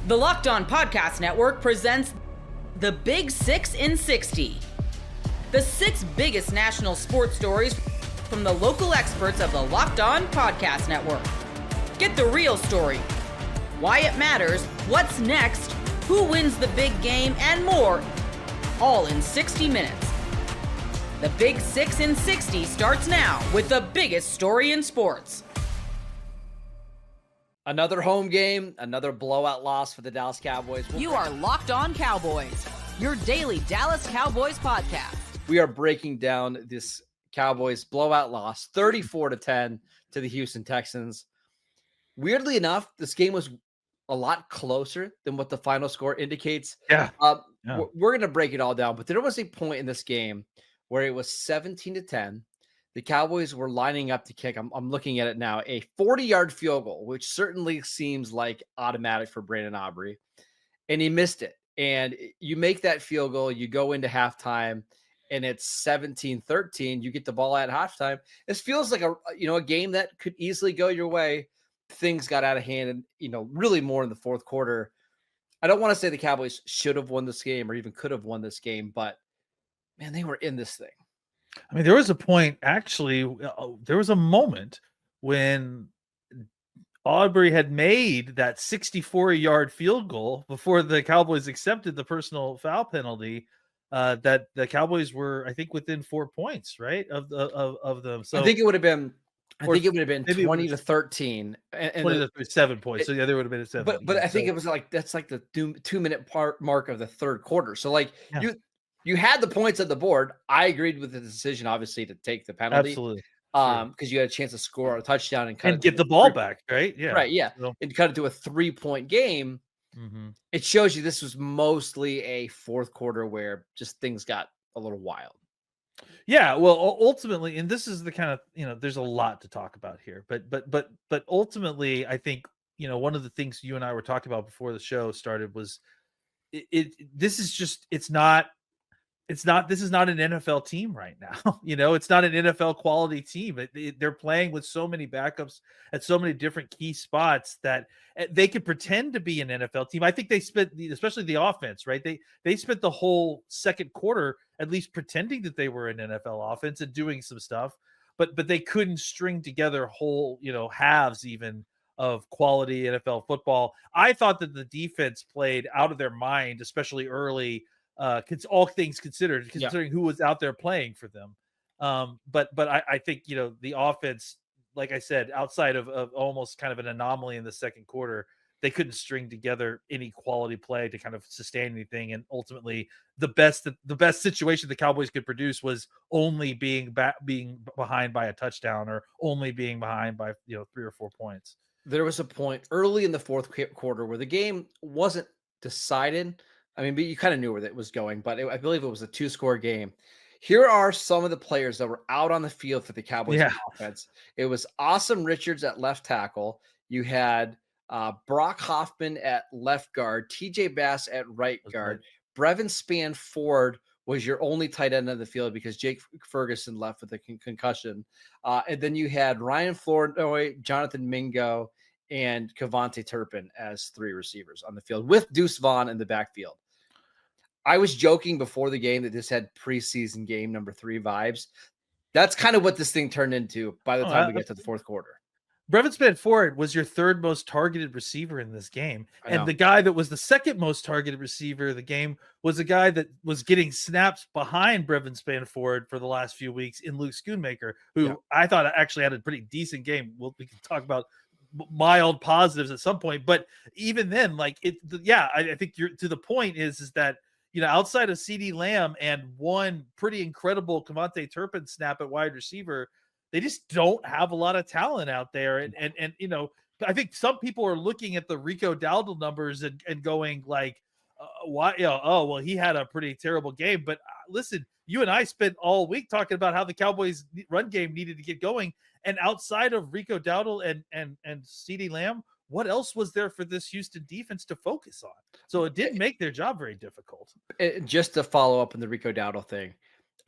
The Locked On Podcast Network presents The Big 6 in 60. The 6 biggest national sports stories from the local experts of the Locked On Podcast Network. Get the real story, why it matters, what's next, who wins the big game, and more, all in 60 minutes. The Big 6 in 60 starts now with the biggest story in sports. Another home game, another blowout loss for the Dallas Cowboys. You are Locked On Cowboys, your daily Dallas Cowboys podcast. We are breaking down this Cowboys blowout loss, 34-10 to the Houston Texans. Weirdly enough, this game was a lot closer than what the final score indicates. We're going to break it all down, but there was a point in this game where it was 17-10. The Cowboys were lining up to kick. I'm looking at it now, a 40-yard field goal, which certainly seems like automatic for Brandon Aubrey, and he missed it. And you make that field goal, you go into halftime, and it's 17-13. You get the ball at halftime. This feels like a game that could easily go your way. Things got out of hand, and really more in the fourth quarter. I don't want to say the Cowboys should have won this game or even could have won this game, but man, they were in this thing. I mean, there was a point, actually, there was a moment when Aubrey had made that 64-yard field goal before the Cowboys accepted the personal foul penalty, that the Cowboys were, I think, within 4 points, right, of them. So I think it would have been 20 to 13 and 20 to 7 points. So yeah, there would have been a 7. But I think it was that's like the 2-minute mark of the third quarter. So you had the points at the board. I agreed with the decision, obviously, to take the penalty. Absolutely. Because you had a chance to score a touchdown and get the ball back, right? Yeah. Right, yeah. So, and cut it to a 3-point game. It shows you this was mostly a fourth quarter where just things got a little wild. Yeah, well, ultimately, and this is the kind of, there's a lot to talk about here, but ultimately, I think, one of the things you and I were talking about before the show started was this is not an NFL team right now. It's not an NFL quality team. They're playing with so many backups at so many different key spots that they could pretend to be an NFL team. I think they spent, especially the offense, right? They spent the whole second quarter at least pretending that they were an NFL offense and doing some stuff, but they couldn't string together whole, halves even of quality NFL football. I thought that the defense played out of their mind, especially early. All things considered, considering who was out there playing for them. But I think, the offense, like I said, outside of almost kind of an anomaly in the second quarter, they couldn't string together any quality play to kind of sustain anything. And ultimately the best situation the Cowboys could produce was only being behind by a touchdown or only being behind by, 3 or 4 points. There was a point early in the fourth quarter where the game wasn't decided. I mean, but you kind of knew where that was going, but I believe it was a 2-score game. Here are some of the players that were out on the field for the Cowboys offense. It was Awesome Richards at left tackle. You had Brock Hoffman at left guard, TJ Bass at right guard. Brevin Spann-Ford was your only tight end on the field because Jake Ferguson left with a concussion. And then you had Ryan Flournoy, Jonathan Mingo, and Kevontae Turpin as 3 receivers on the field with Deuce Vaughn in the backfield. I was joking before the game that this had preseason game number 3 vibes. That's kind of what this thing turned into by the time we get to the fourth quarter. Brevin Spann-Ford was your 3rd most targeted receiver in this game. And the guy that was the 2nd most targeted receiver of the game was a guy that was getting snaps behind Brevin Spann-Ford for the last few weeks in Luke Schoonmaker, who I thought actually had a pretty decent game. We can talk about mild positives at some point, but even then, I think you're to the point is that, outside of CeeDee Lamb and one pretty incredible Kevontae Turpin snap at wide receiver, they just don't have a lot of talent out there. And I think some people are looking at the Rico Dowdle numbers and going like, why? Well, he had a pretty terrible game. But listen, you and I spent all week talking about how the Cowboys run game needed to get going. And outside of Rico Dowdle and CeeDee Lamb, what else was there for this Houston defense to focus on? So it didn't make their job very difficult. Just to follow up on the Rico Dowdle thing,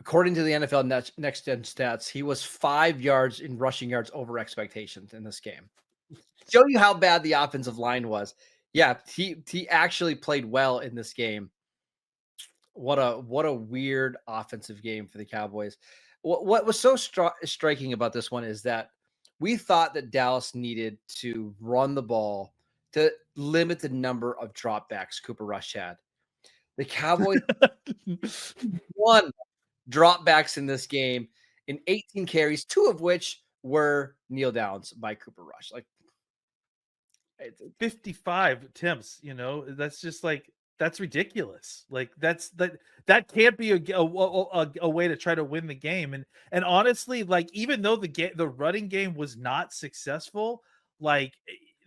according to the NFL Next Gen Stats, he was 5 yards in rushing yards over expectations in this game. Show you how bad the offensive line was. Yeah, he actually played well in this game. What a weird offensive game for the Cowboys. What was so striking about this one is that we thought that Dallas needed to run the ball to limit the number of dropbacks Cooper Rush had. The Cowboys won dropbacks in this game in 18 carries, 2 of which were kneel downs by Cooper Rush. Like, 55 attempts, that's just like, that's ridiculous. Like that can't be a way to try to win the game. And honestly, like, even though the running game was not successful, like,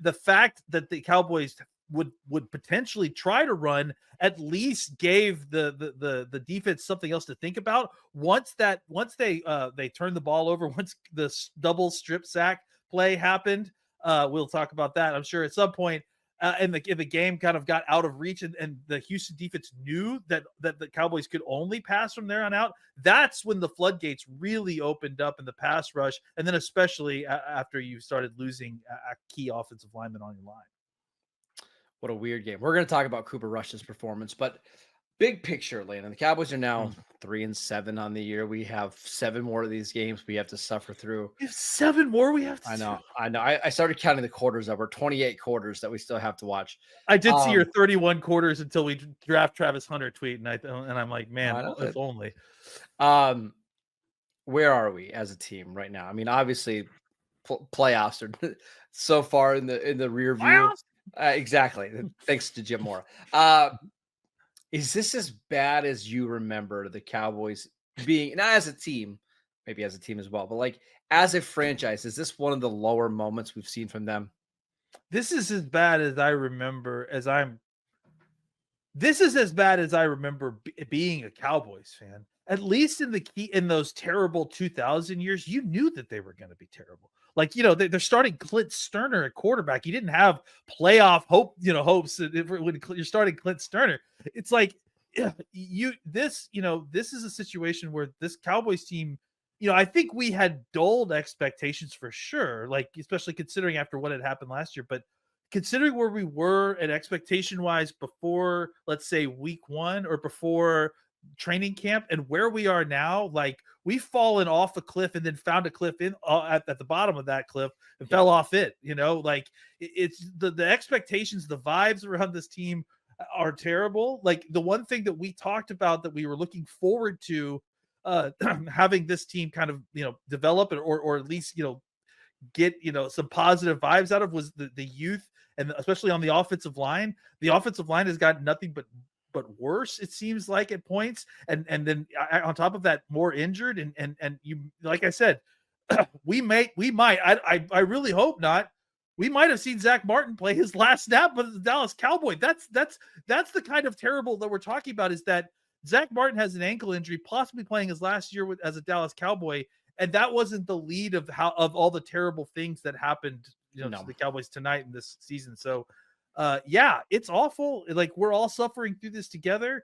the fact that the Cowboys would potentially try to run at least gave the defense something else to think about. Once they turned the ball over, once the double strip sack play happened, we'll talk about that, I'm sure, at some point. And the game kind of got out of reach, and the Houston defense knew that the Cowboys could only pass from there on out. That's when the floodgates really opened up in the pass rush, and then especially after you started losing a key offensive lineman on your line. What a weird game. We're going to talk about Cooper Rush's performance, but big picture, Landon, the Cowboys are now 3-7 on the year. We have 7 more of these games we have to suffer through. We have 7 more we have to I know. I started counting the quarters over 28 quarters that we still have to watch. I did see your 31 quarters until we draft Travis Hunter tweet, and I'm like, man, if only. Where are we as a team right now? I mean, obviously, playoffs are so far in the rear view. Exactly. Thanks to Jim Mora. Is this as bad as you remember the Cowboys being, not as a team, maybe as a team as well, but like as a franchise? Is this one of the lower moments we've seen from them? This is as bad as I remember This is as bad as I remember being a Cowboys fan. At least in those terrible 2000 years, you knew that they were going to be terrible. Like, they're starting Clint Sterner at quarterback. You didn't have playoff hopes when you're starting Clint Sterner. It's like, this is a situation where this Cowboys team, I think we had dulled expectations for sure, like, especially considering after what had happened last year. But considering where we were at expectation wise before, let's say, week 1 or before training camp, and where we are now, like, we've fallen off a cliff and then found a cliff at the bottom of that cliff and fell off it. Like, it's the expectations, the vibes around this team are terrible. Like, the one thing that we talked about that we were looking forward to having this team kind of develop or at least get some positive vibes out of was the youth, and especially on the offensive line. The offensive line has got nothing but worse, it seems like, at points, and then on top of that, more injured, and you, like I said, we might I really hope not, we might have seen Zach Martin play his last snap with the Dallas Cowboy. That's the kind of terrible that we're talking about, is that Zach Martin has an ankle injury, possibly playing his last year as a Dallas Cowboy, and that wasn't the lead of all the terrible things that happened to the Cowboys tonight in this season. So yeah, it's awful. Like, we're all suffering through this together.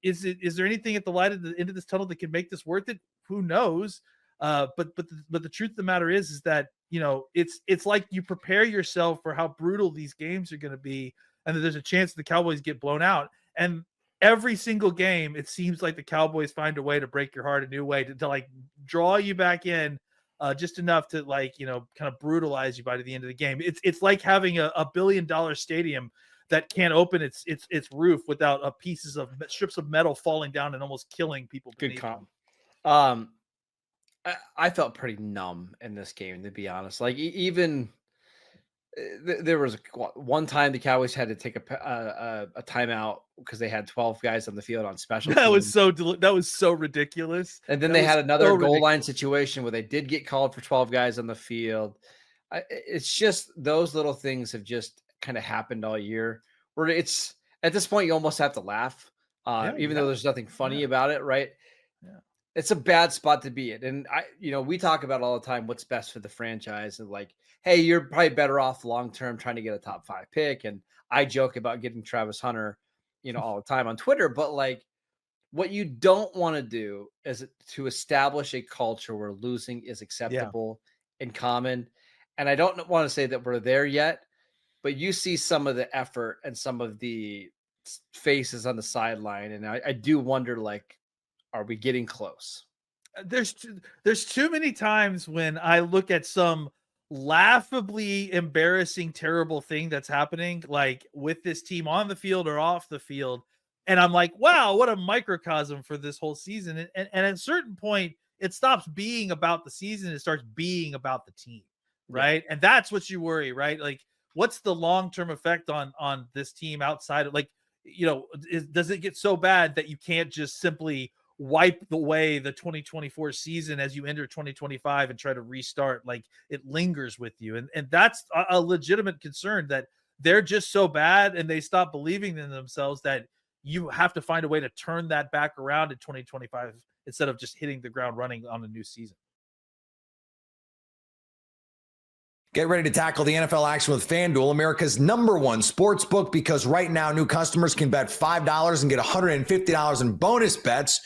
Is there anything at the light of the end of this tunnel that can make this worth it? Who knows? But the truth of the matter is that it's like you prepare yourself for how brutal these games are going to be, and that there's a chance the Cowboys get blown out. And every single game, it seems like the Cowboys find a way to break your heart a new way to like draw you back in. Just enough to kind of brutalize you by the end of the game. It's like having a $1 billion stadium that can't open its roof without strips of metal falling down and almost killing people. Good comp. I felt pretty numb in this game, to be honest. Like, even there was one time the Cowboys had to take a timeout because they had 12 guys on the field on special teams. That was so ridiculous. And then they had another goal line situation where they did get called for 12 guys on the field. It's just those little things have just kind of happened all year, where it's at this point you almost have to laugh, even though there's nothing funny about it, right? Yeah. It's a bad spot to be in. And we talk about all the time what's best for the franchise, and like, hey, you're probably better off long-term trying to get a top 5 pick. And I joke about getting Travis Hunter, all the time on Twitter, but like, what you don't want to do is to establish a culture where losing is acceptable and common. And I don't want to say that we're there yet, but you see some of the effort and some of the faces on the sideline, and I do wonder, like, are we getting close? There's too many times when I look at some laughably embarrassing, terrible thing that's happening, like with this team on the field or off the field, and I'm like, wow, what a microcosm for this whole season. And at a certain point, it stops being about the season, it starts being about the team, right? And that's what you worry, right? Like, what's the long-term effect on this team outside of, like, does it get so bad that you can't just simply wipe away the 2024 season as you enter 2025 and try to restart? Like, it lingers with you, and that's a legitimate concern, that they're just so bad and they stop believing in themselves that you have to find a way to turn that back around in 2025 instead of just hitting the ground running on a new season. Get ready to tackle the NFL action with FanDuel, America's #1 sports book, because right now new customers can bet $5 and get $150 in bonus bets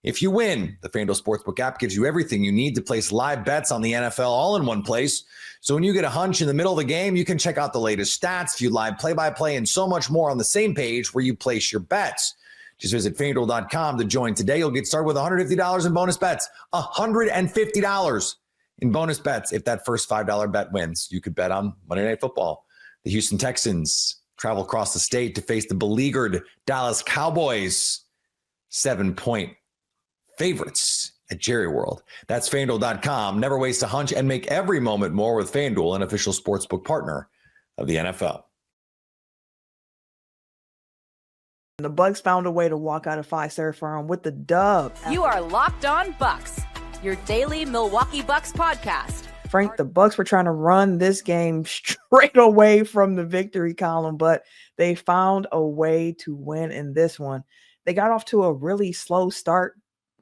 if you win. The FanDuel Sportsbook app gives you everything you need to place live bets on the NFL all in one place. So when you get a hunch in the middle of the game, you can check out the latest stats, view live play-by-play, and so much more on the same page where you place your bets. Just visit FanDuel.com to join today. You'll get started with $150 in bonus bets. $150 in bonus bets if that first $5 bet wins. You could bet on Monday Night Football. The Houston Texans travel across the state to face the beleaguered Dallas Cowboys. 7-point favorites at Jerry World. That's FanDuel.com. Never waste a hunch and make every moment more with FanDuel, an official sportsbook partner of the NFL. The Bucks found a way to walk out of Fiserv Forum with the dub. You are Locked On Bucks, your daily Milwaukee Bucks podcast. Frank, the Bucks were trying to run this game straight away from the victory column, but they found a way to win in this one. They got off to a really slow start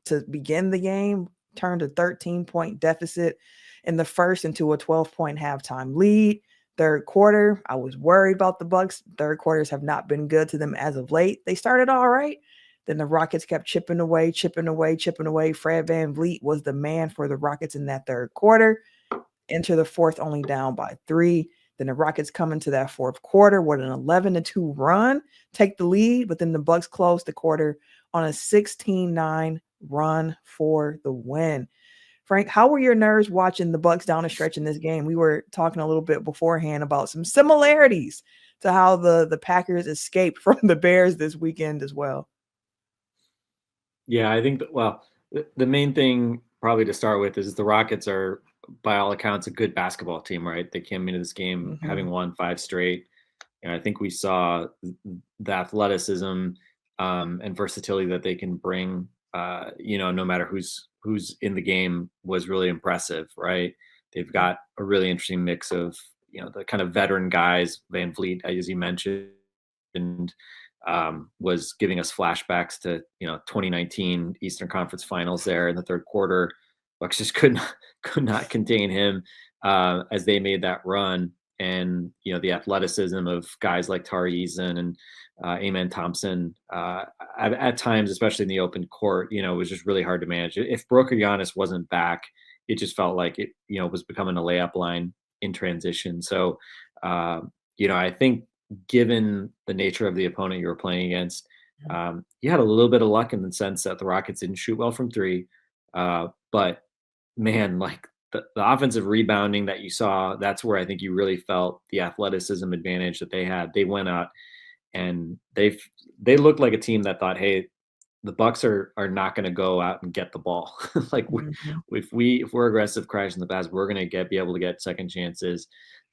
to begin the game, turned a 13-point deficit in the first into a 12-point halftime lead. Third quarter, I was worried about the Bucks. Third quarters have not been good to them as of late. They started all right. Then the Rockets kept chipping away. Fred VanVleet was the man for the Rockets in that third quarter. Enter the fourth, only down by 3. Then the Rockets come into that fourth quarter with an 11-2 run, take the lead, but then the Bucks close the quarter on a 16-9 run for the win. Frank, how were your nerves watching the Bucks down the stretch in this game? We were talking a little bit beforehand about some similarities to how the Packers escaped from the Bears this weekend as well. Yeah, I think the main thing probably to start with is the Rockets are, by all accounts, a good basketball team, right? They came into this game having won 5 straight. And I think we saw the athleticism and versatility that they can bring, no matter who's in the game, was really impressive, right? They've got a really interesting mix of, the kind of veteran guys. VanVleet, as you mentioned, was giving us flashbacks to 2019 Eastern Conference Finals there in the third quarter. Bucks just could not contain him as they made that run. And the athleticism of guys like Tari Eason and Amen Thompson at times, especially in the open court, was just really hard to manage. If Brook or Giannis wasn't back, it just felt like it was becoming a layup line in transition. So I think, given the nature of the opponent you were playing against, you had a little bit of luck in the sense that the Rockets didn't shoot well from 3. But man, like the offensive rebounding that you saw, that's where I think you really felt the athleticism advantage that they had. They went out and they looked like a team that thought, hey, the Bucks are not going to go out and get the ball. Like if we're aggressive, crashing the pass, we're going to be able to get second chances.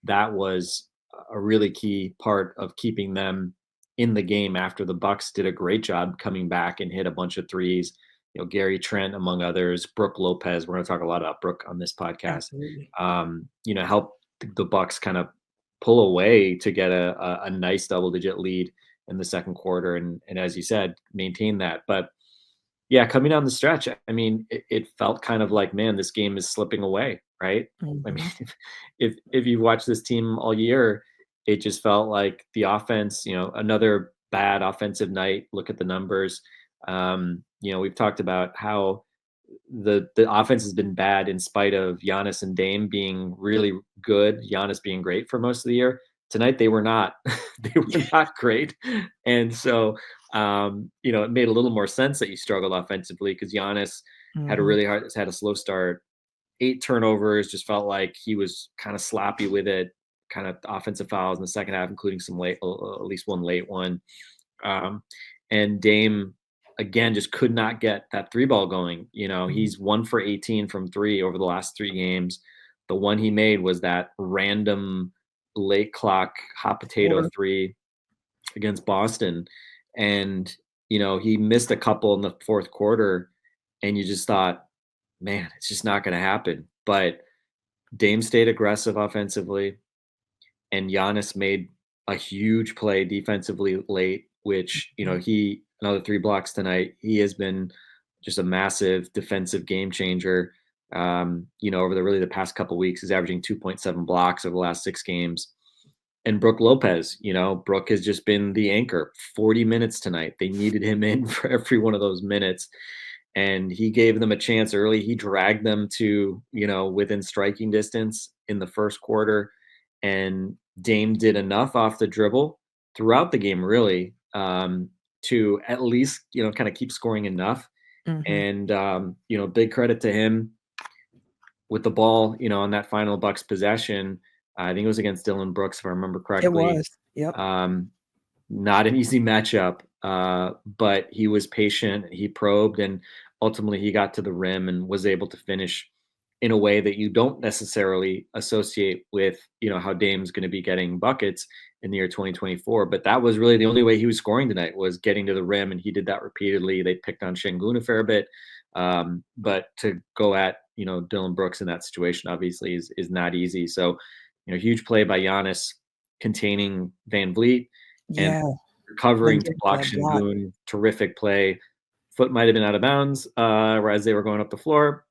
That was a really key part of keeping them in the game after the Bucks did a great job coming back and hit a bunch of threes. Gary Trent, among others, Brook Lopez. We're going to talk a lot about Brook on this podcast. Help the Bucks kind of pull away to get a nice double-digit lead in the second quarter, and as you said, maintain that. But yeah, coming down the stretch, I mean, it felt kind of like, man, this game is slipping away, right? I mean, if you watch this team all year, it just felt like the offense, another bad offensive night. Look at the numbers. We've talked about how the offense has been bad in spite of Giannis and Dame being really good, Giannis being great for most of the year. tonight they were not. They were not great. And so, it made a little more sense that you struggled offensively because Giannis had a slow start, 8 turnovers, just felt like he was kind of sloppy with it, kind of offensive fouls in the second half, including some late, at least one late one. And Dame, again, just could not get that 3-ball going. He's 1 for 18 from 3 over the last 3 games. The one he made was that random late clock hot potato 3 against Boston. And, he missed a couple in the fourth quarter and you just thought, man, it's just not going to happen. But Dame stayed aggressive offensively and Giannis made a huge play defensively late, which, he another 3 blocks tonight. He has been just a massive defensive game changer. Over the past couple of weeks, he's averaging 2.7 blocks over the last 6 games. And Brook Lopez, Brook has just been the anchor. 40 minutes tonight. They needed him in for every one of those minutes. And he gave them a chance early. He dragged them to, within striking distance in the first quarter. And Dame did enough off the dribble throughout the game, really, to at least, kind of keep scoring enough. And, big credit to him with the ball, on that final Bucks possession. I think it was against Dylan Brooks, if I remember correctly. It was. Yep. Not an easy matchup, but he was patient. He probed, and ultimately he got to the rim and was able to finish in a way that you don't necessarily associate with, how Dame's going to be getting buckets in the year 2024. But that was really the only way he was scoring tonight, was getting to the rim, and he did that repeatedly. They picked on Şengün a fair bit, but to go at, Dylan Brooks in that situation obviously is not easy. So, huge play by Giannis containing Van Vliet and recovering to block Şengün. Terrific play. Foot might have been out of bounds as they were going up the floor,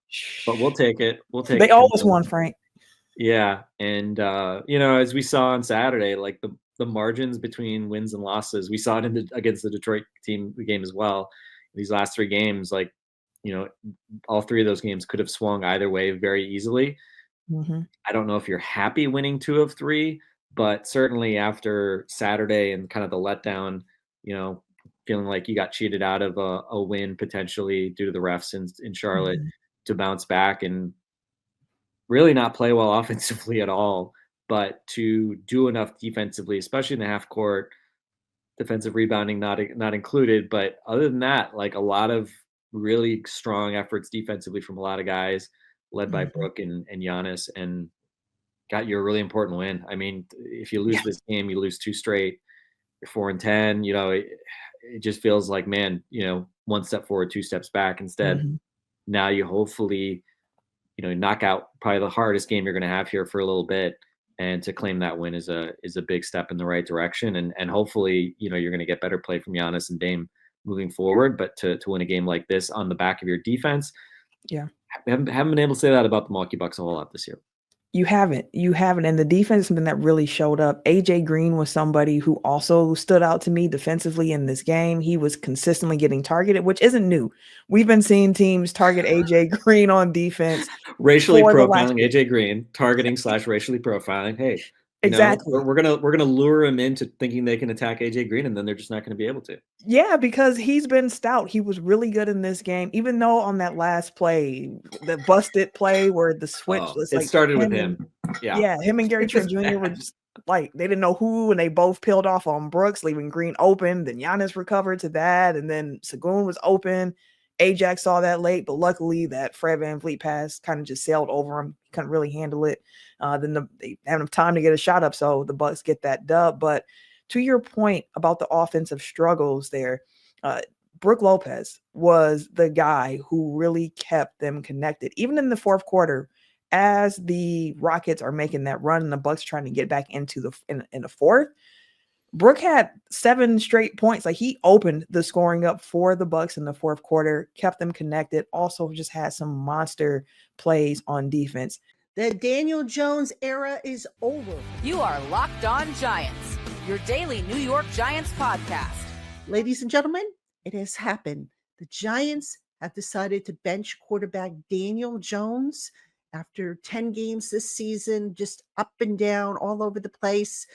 but we'll take it. They always won, Frank. Yeah. And, as we saw on Saturday, like the margins between wins and losses, we saw it against the Detroit game as well. These last 3 games, like, all 3 of those games could have swung either way very easily. I don't know if you're happy winning 2 of 3, but certainly after Saturday and kind of the letdown, feeling like you got cheated out of a win potentially due to the refs in Charlotte, to bounce back and really not play well offensively at all, but to do enough defensively, especially in the half court, defensive rebounding not included. But other than that, like a lot of really strong efforts defensively from a lot of guys, led by Brook and Giannis, and got you a really important win. I mean, if you lose this game, you lose 2 straight, you're 4-10, it just feels like, man, 1 step forward, 2 steps back. Instead, now you hopefully, knock out probably the hardest game you're going to have here for a little bit, and to claim that win is a big step in the right direction. And hopefully, you're going to get better play from Giannis and Dame moving forward. But to win a game like this on the back of your defense, haven't been able to say that about the Milwaukee Bucks a whole lot this year. You haven't. And the defense is something that really showed up. AJ Green was somebody who also stood out to me defensively in this game. He was consistently getting targeted, which isn't new. We've been seeing teams target AJ Green on defense. Racially profiling AJ Green, targeting / racially profiling. Hey, exactly. We're gonna lure him into thinking they can attack AJ Green, and then they're just not going to be able to. Yeah, because he's been stout. He was really good in this game, even though on that last play, the busted play where the switch started with him. Him and Gary Trent Jr. were just like, they didn't know who, and they both peeled off on Brooks, leaving Green open. Then Giannis recovered to that, and then Şengün was open. Ajax saw that late, but luckily that Fred VanVleet pass kind of just sailed over him. Couldn't really handle it. Then they had enough time to get a shot up, so the Bucks get that dub. But to your point about the offensive struggles there, Brook Lopez was the guy who really kept them connected. Even in the fourth quarter, as the Rockets are making that run and the Bucks trying to get back into in the fourth, Brook had 7 straight points. Like, he opened the scoring up for the Bucks in the fourth quarter, kept them connected. Also just had some monster plays on defense. The Daniel Jones era is over. You are Locked On Giants, your daily New York Giants podcast. Ladies and gentlemen, it has happened. The Giants have decided to bench quarterback Daniel Jones after 10 games this season, just up and down all over the place.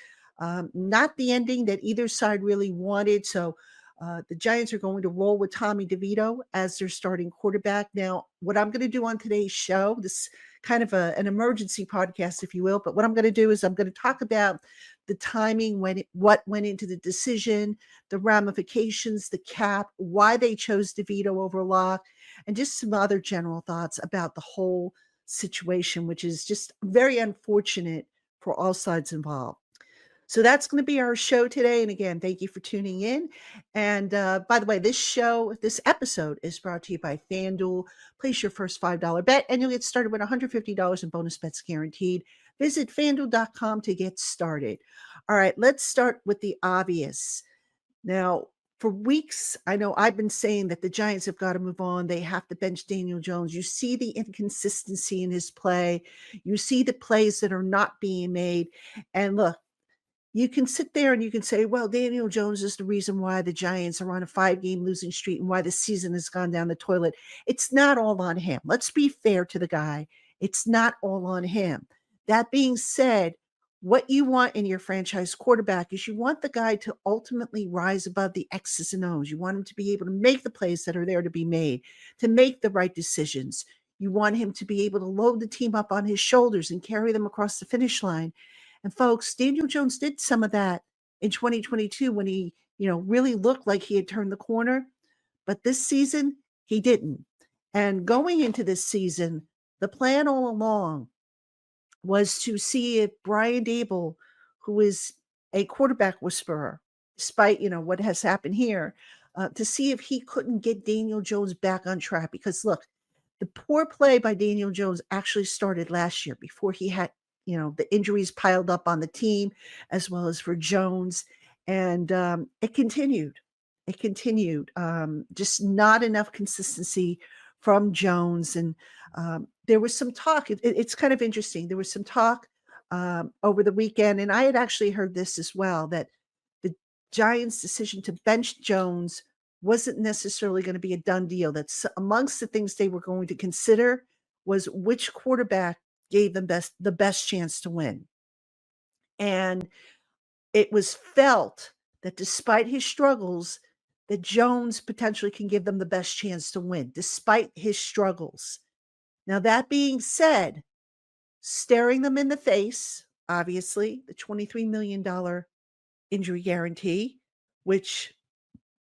Not the ending that either side really wanted. So the Giants are going to roll with Tommy DeVito as their starting quarterback. Now, what I'm going to do on today's show, this kind of an emergency podcast, if you will, but what I'm going to do is I'm going to talk about the timing, what went into the decision, the ramifications, the cap, why they chose DeVito over Locke, and just some other general thoughts about the whole situation, which is just very unfortunate for all sides involved. So that's going to be our show today. And again, thank you for tuning in. And by the way, this episode is brought to you by FanDuel. Place your first $5 bet and you'll get started with $150 in bonus bets guaranteed. Visit FanDuel.com to get started. All right, let's start with the obvious. Now, for weeks, I know I've been saying that the Giants have got to move on. They have to bench Daniel Jones. You see the inconsistency in his play. You see the plays that are not being made. And look, you can sit there and you can say, well, Daniel Jones is the reason why the Giants are on a 5-game losing streak and why the season has gone down the toilet. It's not all on him. Let's be fair to the guy. It's not all on him. That being said, what you want in your franchise quarterback is you want the guy to ultimately rise above the X's and O's. You want him to be able to make the plays that are there to be made, to make the right decisions. You want him to be able to load the team up on his shoulders and carry them across the finish line. And folks, Daniel Jones did some of that in 2022 when he, really looked like he had turned the corner. But this season, he didn't. And going into this season, the plan all along was to see if Brian Dable, who is a quarterback whisperer, despite, what has happened here, to see if he couldn't get Daniel Jones back on track. Because look, the poor play by Daniel Jones actually started last year before he had the injuries piled up on the team as well as for Jones. And it continued. Just not enough consistency from Jones. And there was some talk. It's kind of interesting. There was some talk over the weekend, and I had actually heard this as well, that the Giants' decision to bench Jones wasn't necessarily going to be a done deal. That's amongst the things they were going to consider was which quarterback gave them the best chance to win. And it was felt that despite his struggles, that Jones potentially can give them the best chance to win, despite his struggles. Now, that being said, staring them in the face, obviously, the $23 million injury guarantee, which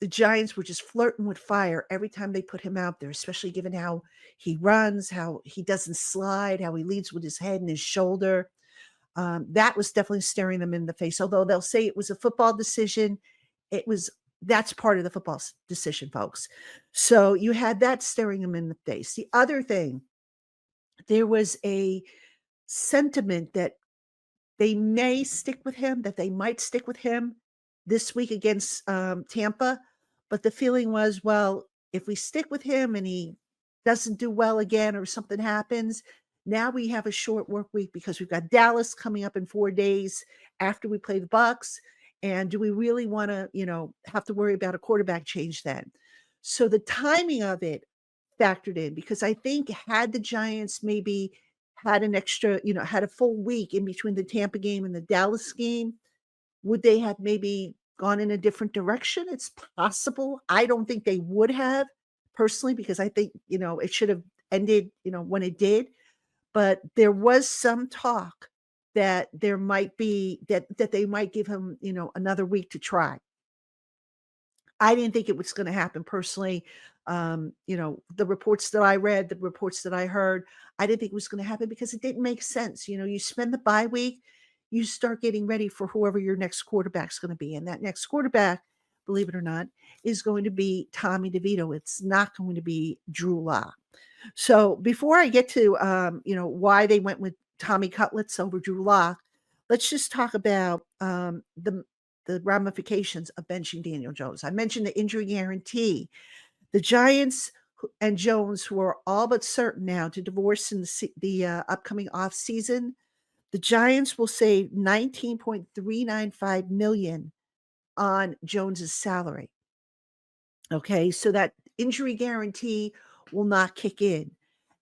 the Giants were just flirting with fire every time they put him out there, especially given how he runs, how he doesn't slide, how he leads with his head and his shoulder. That was definitely staring them in the face. Although they'll say it was a football decision, that's part of the football decision, folks. So you had that staring them in the face. The other thing, there was a sentiment that they may stick with him, that they might stick with him this week against Tampa. But the feeling was, well, if we stick with him and he doesn't do well again or something happens, now we have a short work week because we've got Dallas coming up in 4 days after we play the Bucks. And do we really want to, have to worry about a quarterback change then? So the timing of it factored in, because I think had the Giants maybe had an extra, had a full week in between the Tampa game and the Dallas game, would they have maybe gone in a different direction? It's possible. I don't think they would have personally, because I think, it should have ended, when it did. But there was some talk that there might be that they might give him, another week to try. I didn't think it was going to happen personally. The reports that I read, the reports that I heard, I didn't think it was going to happen because it didn't make sense. You spend the bye week, you start getting ready for whoever your next quarterback's going to be. And that next quarterback, believe it or not, is going to be Tommy DeVito. It's not going to be Drew Lock. So before I get to, why they went with Tommy Cutlets over Drew Lock, let's just talk about the ramifications of benching Daniel Jones. I mentioned the injury guarantee. The Giants and Jones, who are all but certain now to divorce in the upcoming offseason, the Giants will save $19.395 million on Jones's salary. Okay, so that injury guarantee will not kick in.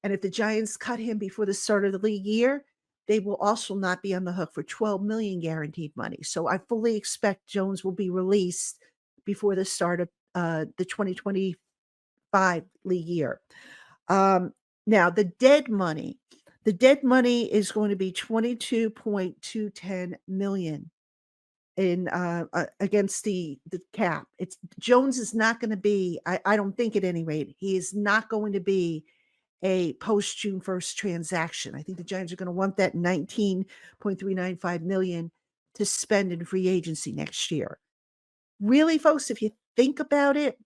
And if the Giants cut him before the start of the league year, they will also not be on the hook for $12 million guaranteed money. So I fully expect Jones will be released before the start of the 2025 league year. Now the dead money is going to be $22.210 million in against the cap. It's Jones is not going to be, I don't think at any rate, he is not going to be a post June 1st transaction. I think the Giants are going to want that $19.395 million to spend in free agency next year. Really, folks, if you think about it,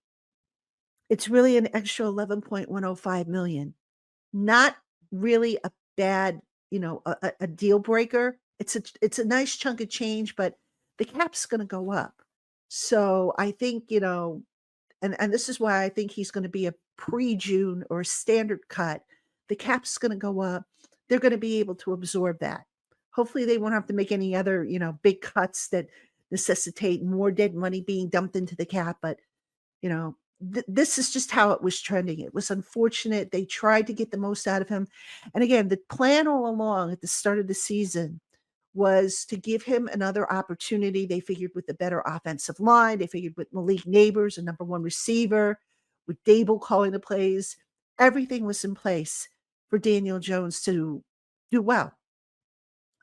it's really an extra $11.105 million. Not really a bad, a deal breaker. It's a nice chunk of change, but the cap's going to go up. So I think, and this is why I think he's going to be a pre-June or standard cut. The cap's going to go up. They're going to be able to absorb that. Hopefully they won't have to make any other, big cuts that necessitate more dead money being dumped into the cap. But, this is just how it was trending. It was unfortunate. They tried to get the most out of him. And again, the plan all along at the start of the season was to give him another opportunity. They figured with the better offensive line, they figured with Malik Neighbors, a number one receiver, with Dable calling the plays, everything was in place for Daniel Jones to do well.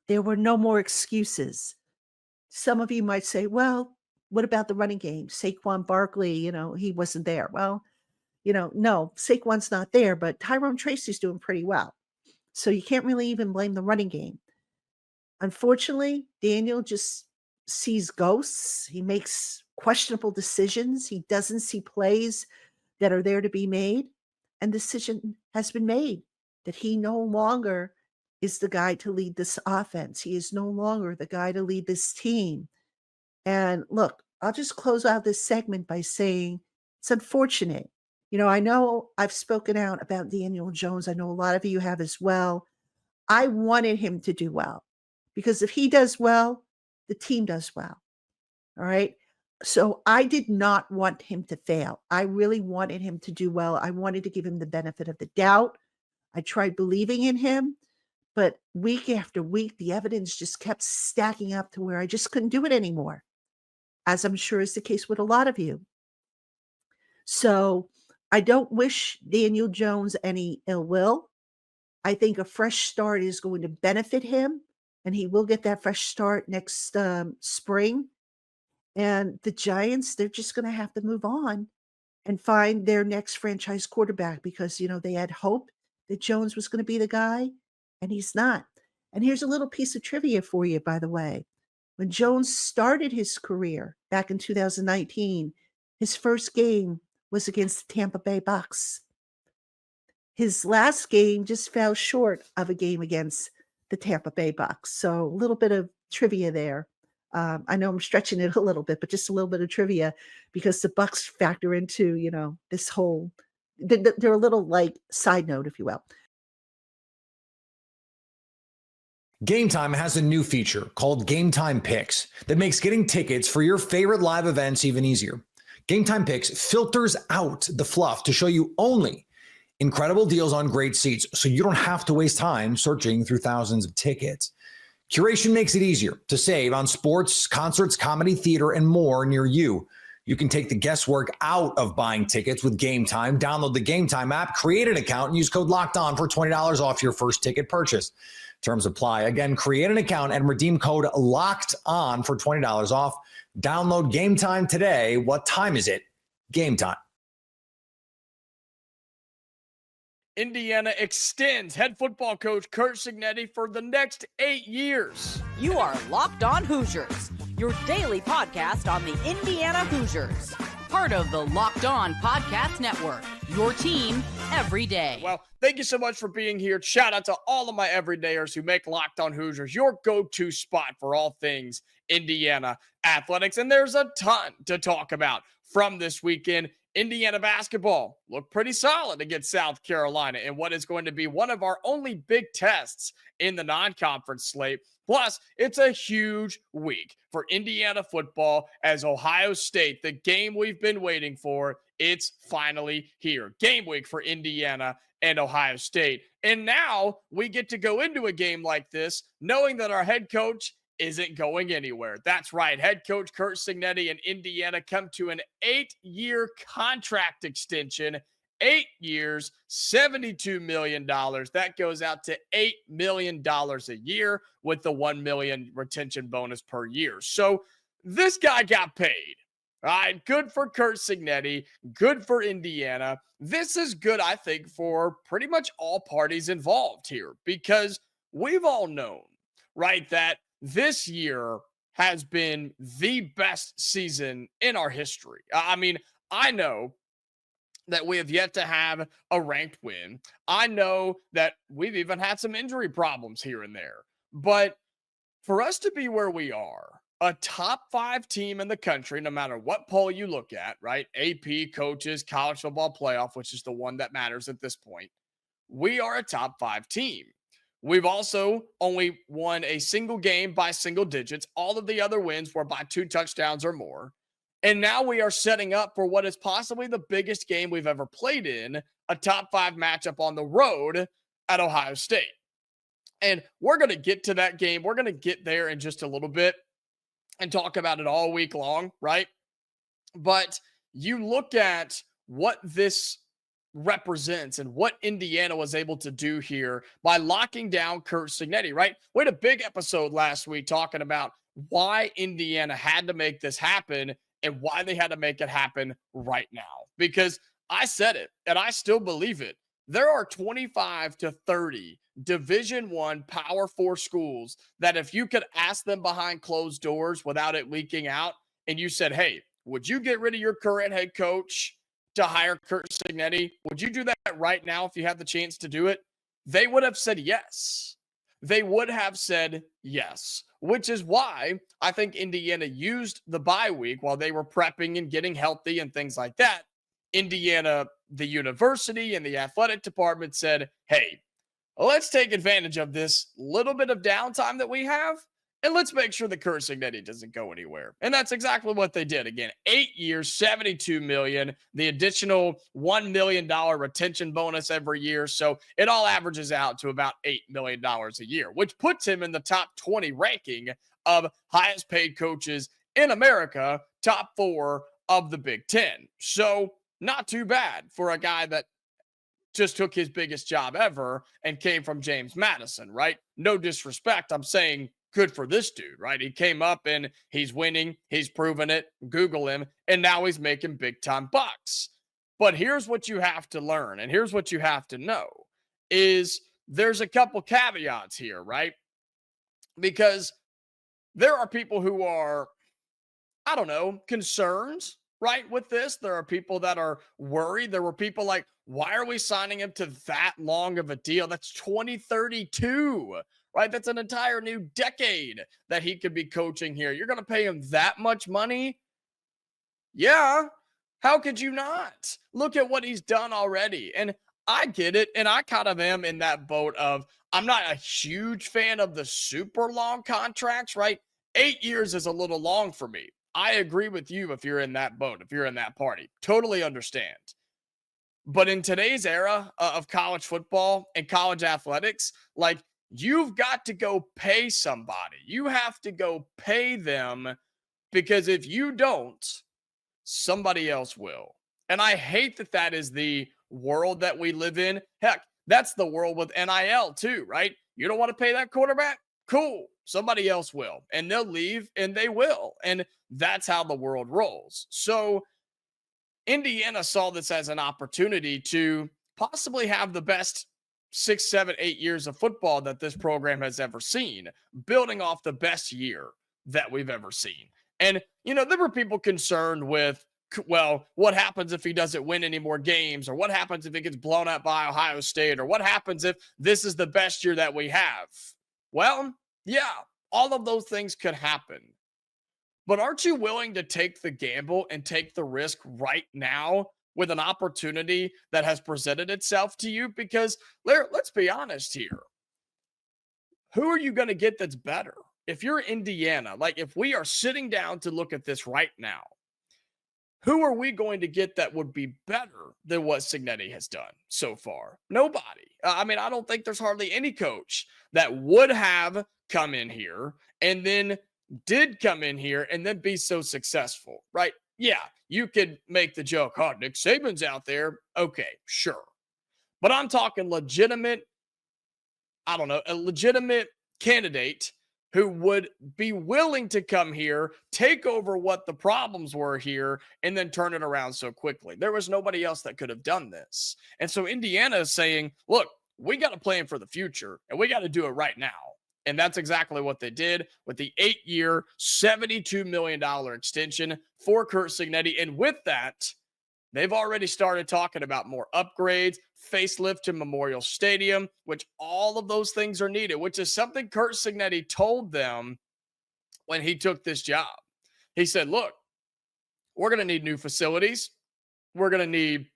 There were no more excuses. Some of you might say, well, what about the running game? Saquon Barkley, he wasn't there. Well, no, Saquon's not there, but Tyrone Tracy's doing pretty well. So you can't really even blame the running game. Unfortunately, Daniel just sees ghosts. He makes questionable decisions. He doesn't see plays that are there to be made. And decision has been made that he no longer is the guy to lead this offense. He is no longer the guy to lead this team. And look, I'll just close out this segment by saying it's unfortunate. I know I've spoken out about Daniel Jones. I know a lot of you have as well. I wanted him to do well because if he does well, the team does well. All right. So I did not want him to fail. I really wanted him to do well. I wanted to give him the benefit of the doubt. I tried believing in him, but week after week, the evidence just kept stacking up to where I just couldn't do it anymore, as I'm sure is the case with a lot of you. So I don't wish Daniel Jones any ill will. I think a fresh start is going to benefit him, and he will get that fresh start next spring. And the Giants, they're just going to have to move on and find their next franchise quarterback because, they had hope that Jones was going to be the guy, and he's not. And here's a little piece of trivia for you, by the way. When Jones started his career back in 2019, his first game was against the Tampa Bay Bucks. His last game just fell short of a game against the Tampa Bay Bucks. So a little bit of trivia there. I know I'm stretching it a little bit, but just a little bit of trivia because the Bucks factor into, this whole, they're a little like side note, if you will. Game Time has a new feature called Game Time Picks that makes getting tickets for your favorite live events even easier. Game Time Picks filters out the fluff to show you only incredible deals on great seats so you don't have to waste time searching through thousands of tickets. Curation makes it easier to save on sports, concerts, comedy, theater, and more near you. You can take the guesswork out of buying tickets with Game Time. Download the Game Time app, create an account, and use code LOCKEDON for $20 off your first ticket purchase. Terms apply. Again, create an account and redeem code LOCKEDON for $20 off. Download Game Time today. What time is it? Game Time. Indiana extends head football coach Curt Cignetti for the next 8 years. You are Locked On Hoosiers, your daily podcast on the Indiana Hoosiers. Part of the Locked On Podcast Network, your team every day. Well, thank you so much for being here. Shout out to all of my everydayers who make Locked On Hoosiers your go-to spot for all things Indiana athletics. And there's a ton to talk about from this weekend Indiana basketball looked pretty solid against South Carolina in what is going to be one of our only big tests in the non-conference slate. Plus, it's a huge week for Indiana football as Ohio State, the game we've been waiting for, it's finally here. Game week for Indiana and Ohio State. And now we get to go into a game like this knowing that our head coach isn't going anywhere. That's right. Head coach Curt Cignetti and Indiana come to an 8-year contract extension. 8 years, $72 million. That goes out to $8 million a year with the $1 million retention bonus per year. So this guy got paid. All right, good for Curt Cignetti, good for Indiana. This is good, I think, for pretty much all parties involved here because we've all known, right, that this year has been the best season in our history. I mean, I know that we have yet to have a ranked win. I know that we've even had some injury problems here and there. But for us to be where we are, a top 5 team in the country, no matter what poll you look at, right? AP, coaches, college football playoff, which is the one that matters at this point. We are a top 5 team. We've also only won a single game by single digits. All of the other wins were by 2 touchdowns or more. And now we are setting up for what is possibly the biggest game we've ever played in, a top 5 matchup on the road at Ohio State. And we're going to get to that game. We're going to get there in just a little bit and talk about it all week long, right? But you look at what this represents and what Indiana was able to do here by locking down Curt Cignetti, right? We had a big episode last week talking about why Indiana had to make this happen and why they had to make it happen right now. Because I said it, and I still believe it. There are 25 to 30 Division I Power 4 schools that if you could ask them behind closed doors without it leaking out, and you said, hey, would you get rid of your current head coach to hire Curt Cignetti? Would you do that right now if you had the chance to do it? They would have said yes. They would have said yes, which is why I think Indiana used the bye week while they were prepping and getting healthy and things like that. Indiana, the university and the athletic department said, hey, let's take advantage of this little bit of downtime that we have, and let's make sure that Curt Cignetti doesn't go anywhere. And that's exactly what they did. Again, 8 years, $72 million, the additional $1 million retention bonus every year. So it all averages out to about $8 million a year, which puts him in the top 20 ranking of highest paid coaches in America, top 4 of the Big Ten. So not too bad for a guy that just took his biggest job ever and came from James Madison, right? No disrespect. I'm saying good for this dude, right? He came up and he's winning. He's proven it. Google him. And now he's making big time bucks. But here's what you have to learn. And here's what you have to know is there's a couple caveats here, right? Because there are people who are, I don't know, concerned, right, with this. There are people that are worried. There were people like, why are we signing him to that long of a deal? That's 2032, right? That's an entire new decade that he could be coaching here. You're going to pay him that much money? Yeah. How could you not? Look at what he's done already. And I get it. And I kind of am in that boat of, I'm not a huge fan of the super long contracts, right? 8 years is a little long for me. I agree with you if you're in that boat, if you're in that party. Totally understand. But in today's era of college football and college athletics, like, you've got to go pay somebody. You have to go pay them, because if you don't, somebody else will. And I hate that that is the world that we live in. Heck, that's the world with NIL too, right? You don't want to pay that quarterback? Cool. Somebody else will. And they'll leave, and they will. And that's how the world rolls. So Indiana saw this as an opportunity to possibly have the best 6, 7, 8 years of football that this program has ever seen, building off the best year that we've ever seen. And, you know, there were people concerned with, well, what happens if he doesn't win any more games? Or what happens if he gets blown out by Ohio State? Or what happens if this is the best year that we have? Well, yeah, all of those things could happen. But aren't you willing to take the gamble and take the risk right now with an opportunity that has presented itself to you? Because let's be honest here. Who are you going to get that's better? If you're Indiana, like if we are sitting down to look at this right now, who are we going to get that would be better than what Cignetti has done so far? Nobody. I mean, I don't think there's hardly any coach that would have come in here and then did come in here and then be so successful, right? Yeah, you could make the joke, oh, Nick Saban's out there. Okay, sure. But I'm talking legitimate, I don't know, a legitimate candidate who would be willing to come here, take over what the problems were here, and then turn it around so quickly. There was nobody else that could have done this. And so Indiana is saying, look, we got to plan for the future, and we got to do it right now. And that's exactly what they did with the 8-year, $72 million extension for Curt Cignetti. And with that, they've already started talking about more upgrades, facelift to Memorial Stadium, which all of those things are needed, which is something Curt Cignetti told them when he took this job. He said, look, we're going to need new facilities. We're going to need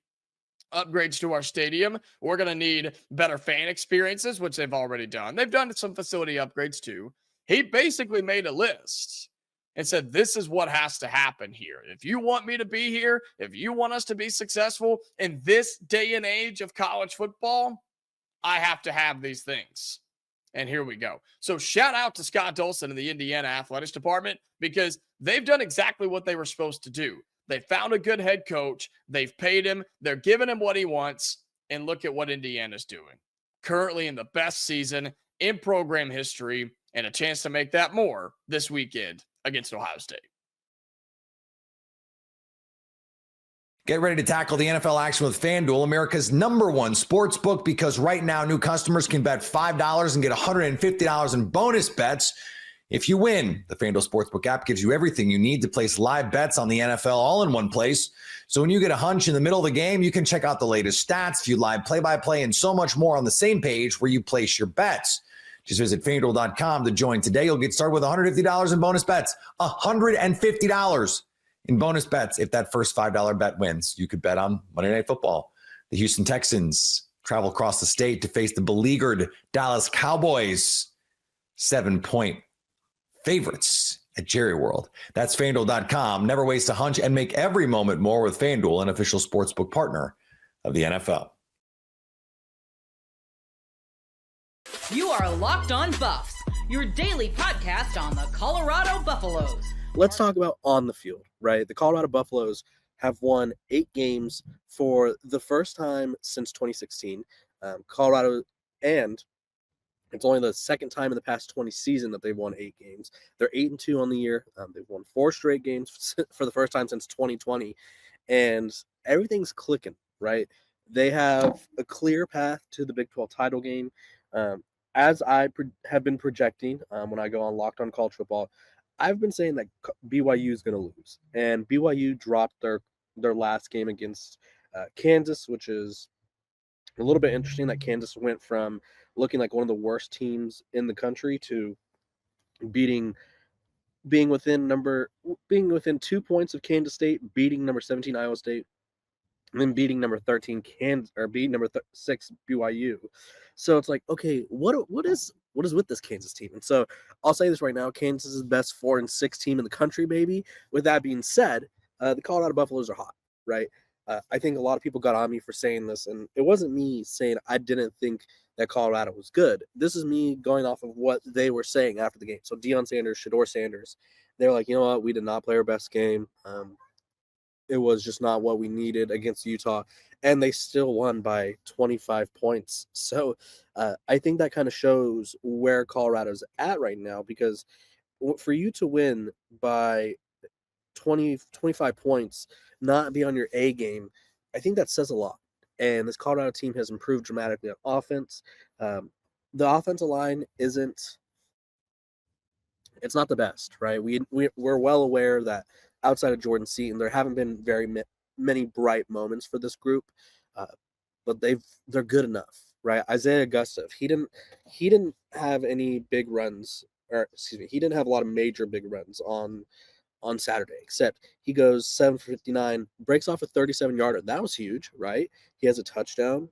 upgrades to our stadium. We're going to need better fan experiences, which they've already done. They've done some facility upgrades too. He basically made a list and said, this is what has to happen here. If you want me to be here, if you want us to be successful in this day and age of college football, I have to have these things. And here we go. So shout out to Scott Dolson and the Indiana Athletics Department, because they've done exactly what they were supposed to do. They found a good head coach. They've paid him. They're giving him what he wants. And look at what Indiana's doing. Currently in the best season in program history, and a chance to make that more this weekend against Ohio State. Get ready to tackle the NFL action with FanDuel, America's #1 sports book, because right now new customers can bet $5 and get $150 in bonus bets if you win. The FanDuel Sportsbook app gives you everything you need to place live bets on the NFL all in one place. So when you get a hunch in the middle of the game, you can check out the latest stats, view live play-by-play, and so much more on the same page where you place your bets. Just visit FanDuel.com to join today. You'll get started with $150 in bonus bets. $150 in bonus bets if that first $5 bet wins. You could bet on Monday Night Football. The Houston Texans travel across the state to face the beleaguered Dallas Cowboys. 7-point favorites at Jerry World. That's FanDuel.com. Never waste a hunch and make every moment more with FanDuel, an official sportsbook partner of the NFL. You are Locked On Buffs, your daily podcast on the Colorado Buffaloes. Let's talk about on the field, right? The Colorado Buffaloes have won 8 games for the first time since 2016. Colorado, and it's only the second time in the past 20 seasons that they've won 8 games. They're 8-2 on the year. They've won 4 straight games for the first time since 2020, and everything's clicking, right? They have a clear path to the Big 12 title game. As I have been projecting when I go on Locked On College Football, I've been saying that BYU is going to lose, and BYU dropped their last game against Kansas, which is a little bit interesting that Kansas went from looking like one of the worst teams in the country to being within 2 points of Kansas State, beating number 17 Iowa State, and then beating number 13 Kansas, or beating number 6 BYU. So it's like, okay, what is with this Kansas team? And so I'll say this right now: Kansas is the best 4-6 team in the country, maybe. With that being said, the Colorado Buffaloes are hot, right? I think a lot of people got on me for saying this, and it wasn't me saying I didn't think that Colorado was good. This is me going off of what they were saying after the game. So Deion Sanders, Shedeur Sanders, they're like, you know what, we did not play our best game. It was just not what we needed against Utah, and they still won by 25 points. So I think that kind of shows where Colorado's at right now, because for you to win by 25 points, not be on your A game, I think that says a lot. And this Colorado team has improved dramatically on offense. The offensive line it's not the best, right? We're well aware that outside of Jordan Seaton, there haven't been very many bright moments for this group, but they're good enough, right? Isaiah Augusta, he didn't have any big runs, or excuse me, he didn't have a lot of major big runs on on Saturday, except he goes 7 for 59, breaks off a 37-yarder. That was huge, right? He has a touchdown.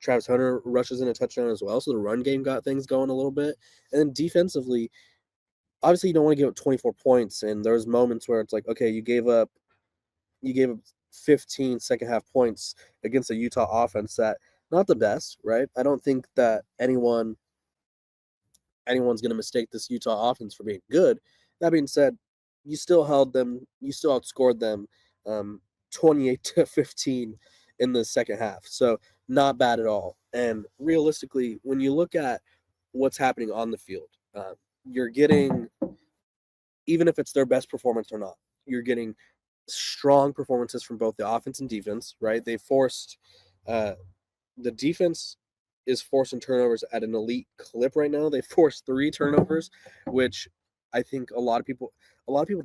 Travis Hunter rushes in a touchdown as well, so the run game got things going a little bit. And then defensively, obviously you don't want to give up 24 points, and there's moments where it's like, okay, you gave up 15 second half points against a Utah offense that not the best, right? I don't think that anyone's going to mistake this Utah offense for being good. That being said, you still held them, you still outscored them 28-15 in the second half. So not bad at all. And realistically, when you look at what's happening on the field, you're getting, even if it's their best performance or not, you're getting strong performances from both the offense and defense, right? They forced the defense is forcing turnovers at an elite clip right now. They forced 3 turnovers, which I think a lot of people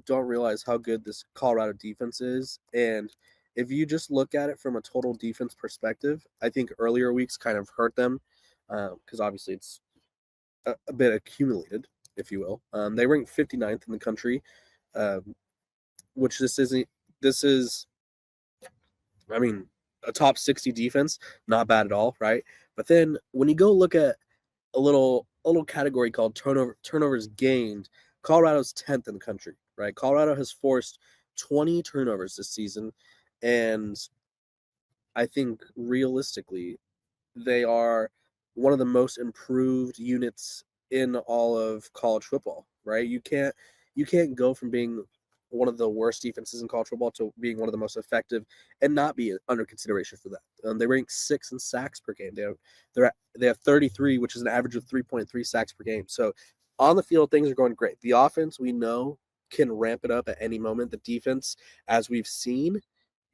don't realize how good this Colorado defense is. And if you just look at it from a total defense perspective, I think earlier weeks kind of hurt them because obviously it's a bit accumulated, if you will. They ranked 59th in the country, which this is, I mean, a top 60 defense, not bad at all, right? But then when you go look at a little category called turnovers gained, Colorado's 10th in the country, right? Colorado has forced 20 turnovers this season, and I think realistically they are one of the most improved units in all of college football, right? You can't go from being one of the worst defenses in college football to being one of the most effective and not be under consideration for that. They rank 6th in sacks per game. They have 33, which is an average of 3.3 sacks per game. So on the field, things are going great. The offense, we know, can ramp it up at any moment. The defense, as we've seen,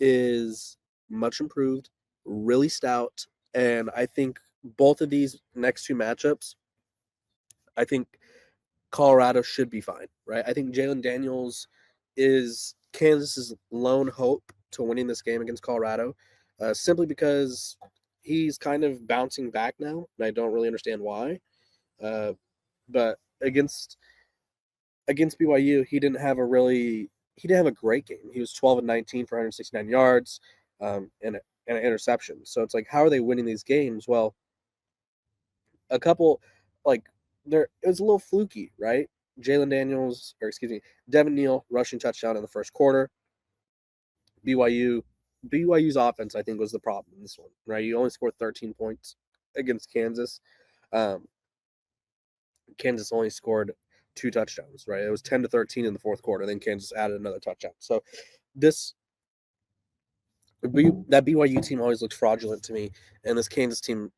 is much improved, really stout. And I think both of these next 2 matchups, I think Colorado should be fine, right? I think Jalen Daniels is Kansas's lone hope to winning this game against Colorado, simply because he's kind of bouncing back now, and I don't really understand why. But against BYU, he didn't have a great game. He was 12 and 19 for 169 yards, and an interception. So it's like, how are they winning these games? Well, a couple, like, it was a little fluky, right? Devin Neal rushing touchdown in the first quarter. BYU's offense, I think, was the problem in this one, right? You only scored 13 points against Kansas. Kansas only scored 2 touchdowns, right? It was 10-13 in the fourth quarter. Then Kansas added another touchdown. So that BYU team always looks fraudulent to me, and this Kansas team,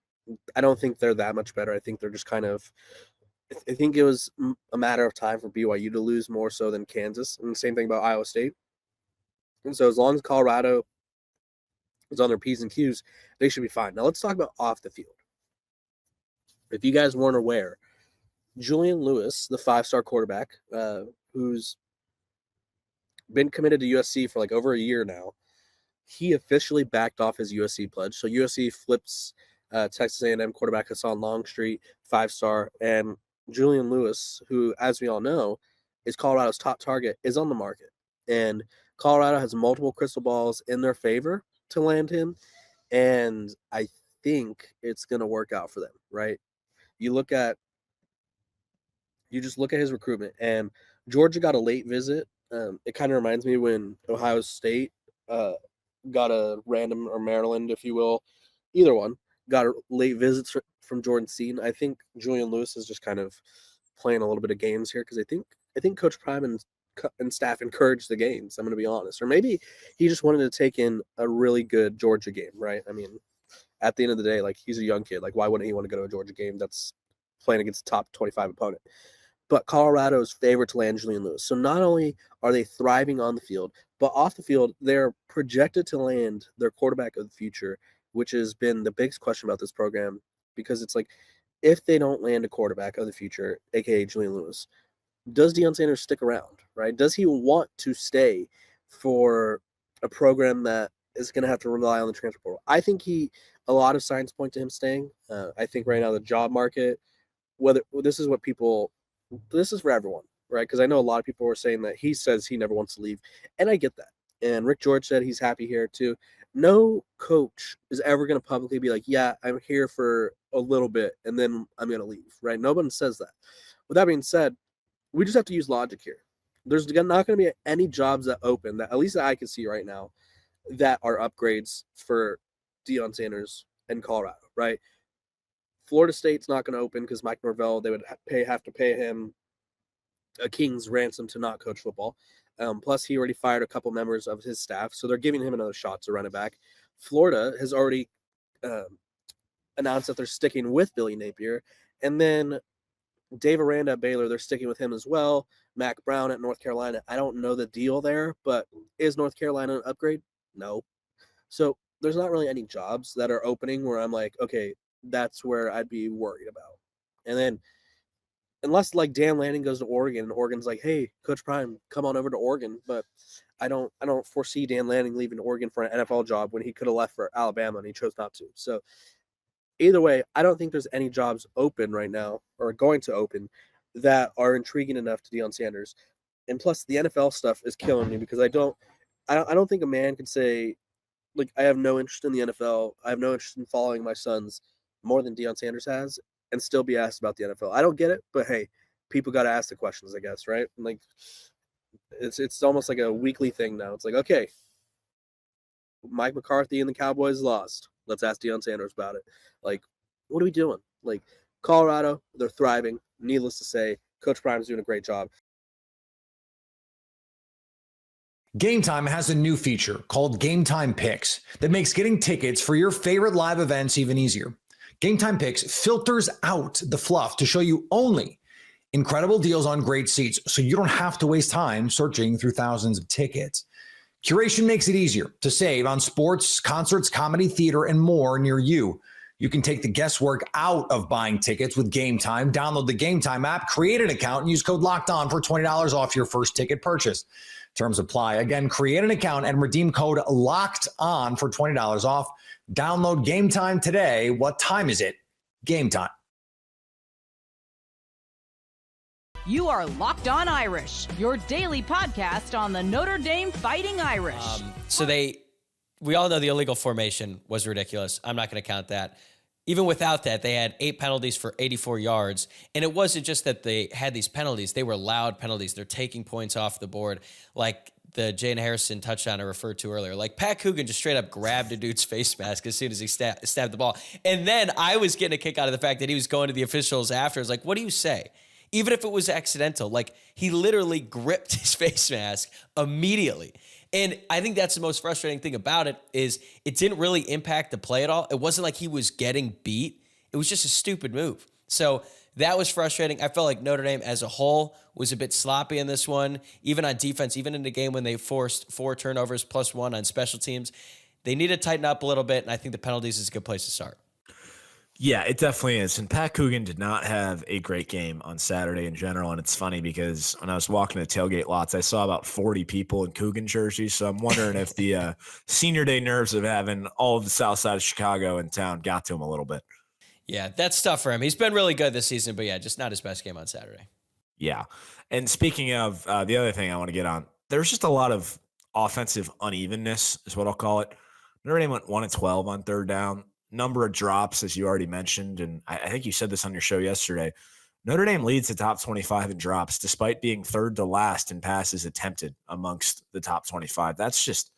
I don't think they're that much better. I think they're just kind of, I think it was a matter of time for BYU to lose more so than Kansas. And the same thing about Iowa State. And so as long as Colorado is on their P's and Q's, they should be fine. Now let's talk about off the field. If you guys weren't aware, Julian Lewis, the 5-star quarterback, who's been committed to USC for like over a year now, he officially backed off his USC pledge. So USC flips Texas A&M quarterback Hassan Longstreet, 5-star, and Julian Lewis, who, as we all know, is Colorado's top target, is on the market. And Colorado has multiple crystal balls in their favor to land him, and I think it's going to work out for them, right? You just look at his recruitment, and Georgia got a late visit. It kind of reminds me when Ohio State got a random, or Maryland, if you will, either one, got a late visits from Jordan Seaton. I think Julian Lewis is just kind of playing a little bit of games here because I think Coach Prime and staff encouraged the games. I'm going to be honest, or maybe he just wanted to take in a really good Georgia game, right? I mean, at the end of the day, like, he's a young kid. Like, why wouldn't he want to go to a Georgia game that's playing against a top 25 opponent? But Colorado is favored to land Julian Lewis. So not only are they thriving on the field, but off the field, they're projected to land their quarterback of the future, which has been the biggest question about this program, because it's like, if they don't land a quarterback of the future, aka Julian Lewis, does Deion Sanders stick around, right? Does he want to stay for a program that is going to have to rely on the transfer portal? I think a lot of signs point to him staying. I think right now the job market, this is for everyone, right? Because I know a lot of people were saying that he says he never wants to leave, and I get that. And Rick George said he's happy here too. No coach is ever going to publicly be like, yeah, I'm here for a little bit and then I'm going to leave, right? No one says that. With that being said, we just have to use logic here. There's not going to be any jobs that open that, at least that I can see right now, that are upgrades for Deion Sanders and Colorado, right? Florida State's not going to open because Mike Norvell, they would have to pay him a king's ransom to not coach football. Plus, he already fired a couple members of his staff, so they're giving him another shot to run it back. Florida has already announced that they're sticking with Billy Napier. And then Dave Aranda at Baylor, they're sticking with him as well. Mac Brown at North Carolina, I don't know the deal there, but is North Carolina an upgrade? No. So there's not really any jobs that are opening where I'm like, okay, that's where I'd be worried about. And then unless like Dan Lanning goes to Oregon and Oregon's like, hey, Coach Prime, come on over to Oregon. But I don't foresee Dan Lanning leaving Oregon for an NFL job when he could have left for Alabama and he chose not to. So either way, I don't think there's any jobs open right now or going to open that are intriguing enough to Deion Sanders. And plus the NFL stuff is killing me because I don't think a man can say, like, I have no interest in the NFL. I have no interest in following my sons more than Deion Sanders has, and still be asked about the NFL. I don't get it, but hey, people got to ask the questions, I guess, right? Like, it's almost like a weekly thing now. It's like, okay, Mike McCarthy and the Cowboys lost. Let's ask Deion Sanders about it. Like, what are we doing? Like, Colorado, they're thriving. Needless to say, Coach Prime's doing a great job. Game Time has a new feature called Game Time Picks that makes getting tickets for your favorite live events even easier. Game Time Picks filters out the fluff to show you only incredible deals on great seats, so you don't have to waste time searching through thousands of tickets. Curation makes it easier to save on sports, concerts, comedy, theater, and more near you. You can take the guesswork out of buying tickets with Game Time. Download the Game Time app, create an account, and use code LOCKEDON for $20 off your first ticket purchase. Terms apply. Again, create an account and redeem code LOCKEDON for $20 off. Download Game Time today. What time is it? Game Time. You are Locked On Irish, your daily podcast on the Notre Dame Fighting Irish. We all know the illegal formation was ridiculous. I'm not going to count that. Even without that, they had 8 penalties for 84 yards. And it wasn't just that they had these penalties. They were loud penalties. They're taking points off the board, like the Jane Harrison touchdown I referred to earlier. Like, Pat Coogan just straight up grabbed a dude's face mask as soon as he stabbed the ball. And then I was getting a kick out of the fact that he was going to the officials after. I was like, what do you say? Even if it was accidental, like, he literally gripped his face mask immediately. And I think that's the most frustrating thing about it is it didn't really impact the play at all. It wasn't like he was getting beat. It was just a stupid move. So that was frustrating. I felt like Notre Dame as a whole was a bit sloppy in this one, even on defense, even in the game when they forced 4 turnovers plus 1 on special teams. They need to tighten up a little bit, and I think the penalties is a good place to start. Yeah, it definitely is. And Pat Coogan did not have a great game on Saturday in general. And it's funny because when I was walking the tailgate lots, I saw about 40 people in Coogan jerseys. So I'm wondering if the senior day nerves of having all of the south side of Chicago in town got to him a little bit. Yeah, that's tough for him. He's been really good this season, but yeah, just not his best game on Saturday. Yeah. And speaking of the other thing I want to get on, there's just a lot of offensive unevenness is what I'll call it. Notre Dame went 1-12 on third down. Number of drops, as you already mentioned, and I think you said this on your show yesterday. Notre Dame leads the top 25 in drops, despite being third to last in passes attempted amongst the top 25. That's just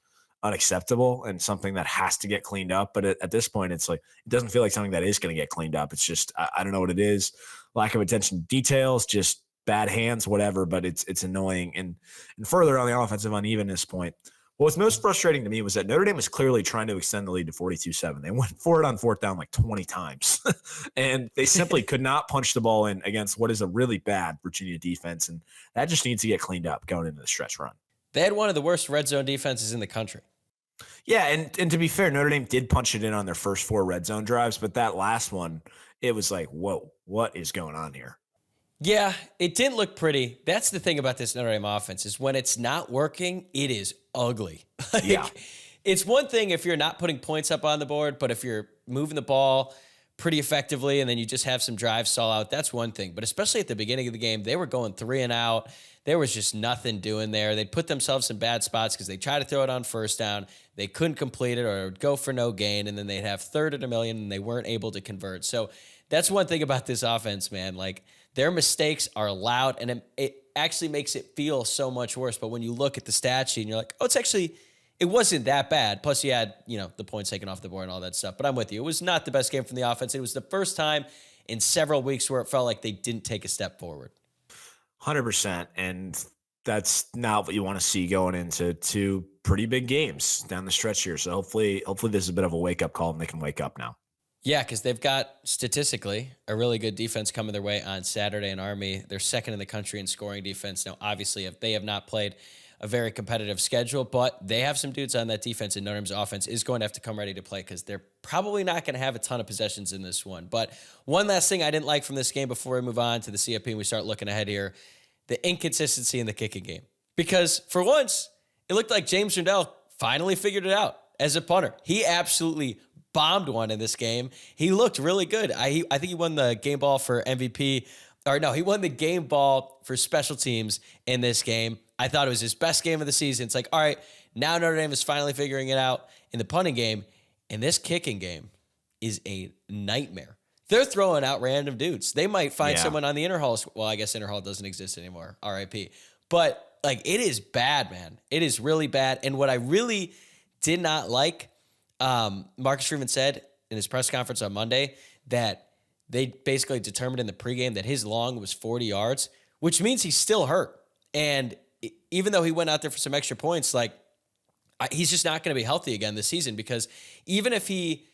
unacceptable and something that has to get cleaned up. But at this point, it's like it doesn't feel like something that is going to get cleaned up. It's just I don't know what it is, lack of attention to details, just bad hands, whatever. But it's annoying. And further on the offensive unevenness point. What was most frustrating to me was that Notre Dame was clearly trying to extend the lead to 42-7. They went for it on fourth down like 20 times, and they simply could not punch the ball in against what is a really bad Virginia defense, and that just needs to get cleaned up going into the stretch run. They had one of the worst red zone defenses in the country. Yeah, and to be fair, Notre Dame did punch it in on their first 4 red zone drives, but that last one, it was like, whoa, what is going on here? Yeah, it didn't look pretty. That's the thing about this Notre Dame offense is when it's not working, it is ugly. Yeah. It's one thing if you're not putting points up on the board, but if you're moving the ball pretty effectively, and then you just have some drives stall out, that's one thing. But especially at the beginning of the game, they were going 3 and out. There was just nothing doing there. They'd put themselves in bad spots because they tried to throw it on first down. They couldn't complete it, or it would go for no gain, and then they'd have 3rd and 1,000,000, and they weren't able to convert. So that's one thing about this offense, man. Like, their mistakes are loud, and it actually makes it feel so much worse. But when you look at the stat sheet and you're like, oh, it wasn't that bad. Plus, you had, the points taken off the board and all that stuff. But I'm with you. It was not the best game from the offense. It was the first time in several weeks where it felt like they didn't take a step forward. 100%. And that's not what you want to see going into 2 pretty big games down the stretch here. So hopefully this is a bit of a wake-up call and they can wake up now. Yeah, because they've got, statistically, a really good defense coming their way on Saturday in Army. They're second in the country in scoring defense. Now, obviously, they have not played a very competitive schedule, but they have some dudes on that defense, and Notre Dame's offense is going to have to come ready to play because they're probably not going to have a ton of possessions in this one. But one last thing I didn't like from this game before we move on to the CFP and we start looking ahead here, the inconsistency in the kicking game. Because for once, it looked like James Rundell finally figured it out as a punter. He absolutely bombed one in this game. He looked really good. I think he won the game ball for MVP. Or no, he won the game ball for special teams in this game. I thought it was his best game of the season. It's like, all right, now Notre Dame is finally figuring it out in the punting game. And this kicking game is a nightmare. They're throwing out random dudes. They might find someone on the Interhall. Well, I guess Interhall doesn't exist anymore. RIP. But it is bad, man. It is really bad. And what I really did not like, Marcus Freeman said in his press conference on Monday that they basically determined in the pregame that his long was 40 yards, which means he's still hurt. And even though he went out there for some extra points, he's just not going to be healthy again this season, because even if he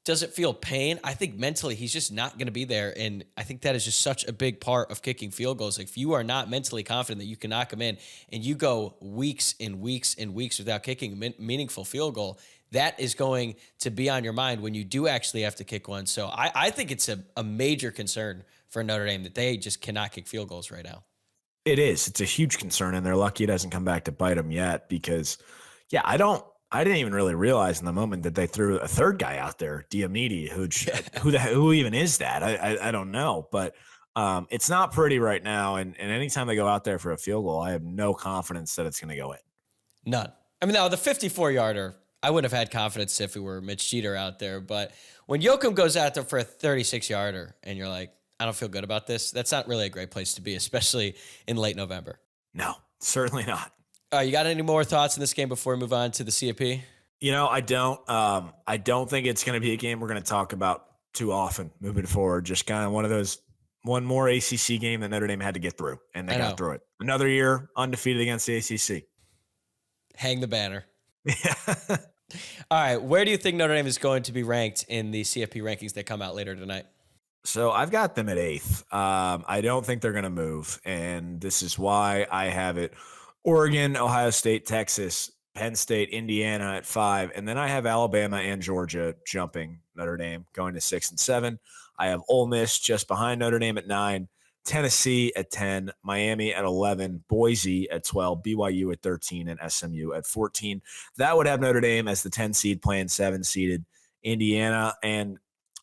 doesn't feel pain, I think mentally he's just not going to be there. And I think that is just such a big part of kicking field goals. Like, if you are not mentally confident that you can knock them in and you go weeks and weeks and weeks without kicking a meaningful field goal, that is going to be on your mind when you do actually have to kick one. So I think it's a major concern for Notre Dame that they just cannot kick field goals right now. It is. It's a huge concern, and they're lucky it hasn't come back to bite them yet, because, I didn't even really realize in the moment that they threw a third guy out there, Diomede, who even is that? I don't know, but it's not pretty right now. And anytime they go out there for a field goal, I have no confidence that it's going to go in. None. I mean, now the 54-yarder, I wouldn't have had confidence if it were Mitch Jeter out there. But when Yoakum goes out there for a 36-yarder and you're like, I don't feel good about this, that's not really a great place to be, especially in late November. No, certainly not. You got any more thoughts in this game before we move on to the CFP? I don't. I don't think it's going to be a game we're going to talk about too often moving forward. Just kind of one more ACC game that Notre Dame had to get through, and they got through it. Another year undefeated against the ACC. Hang the banner. Yeah. All right. Where do you think Notre Dame is going to be ranked in the CFP rankings that come out later tonight? So I've got them at 8th. I don't think they're going to move, and this is why I have it: Oregon, Ohio State, Texas, Penn State, Indiana at 5. And then I have Alabama and Georgia jumping Notre Dame, going to 6 and 7. I have Ole Miss just behind Notre Dame at 9, Tennessee at 10, Miami at 11, Boise at 12, BYU at 13, and SMU at 14. That would have Notre Dame as the 10 seed playing 7 seeded Indiana. And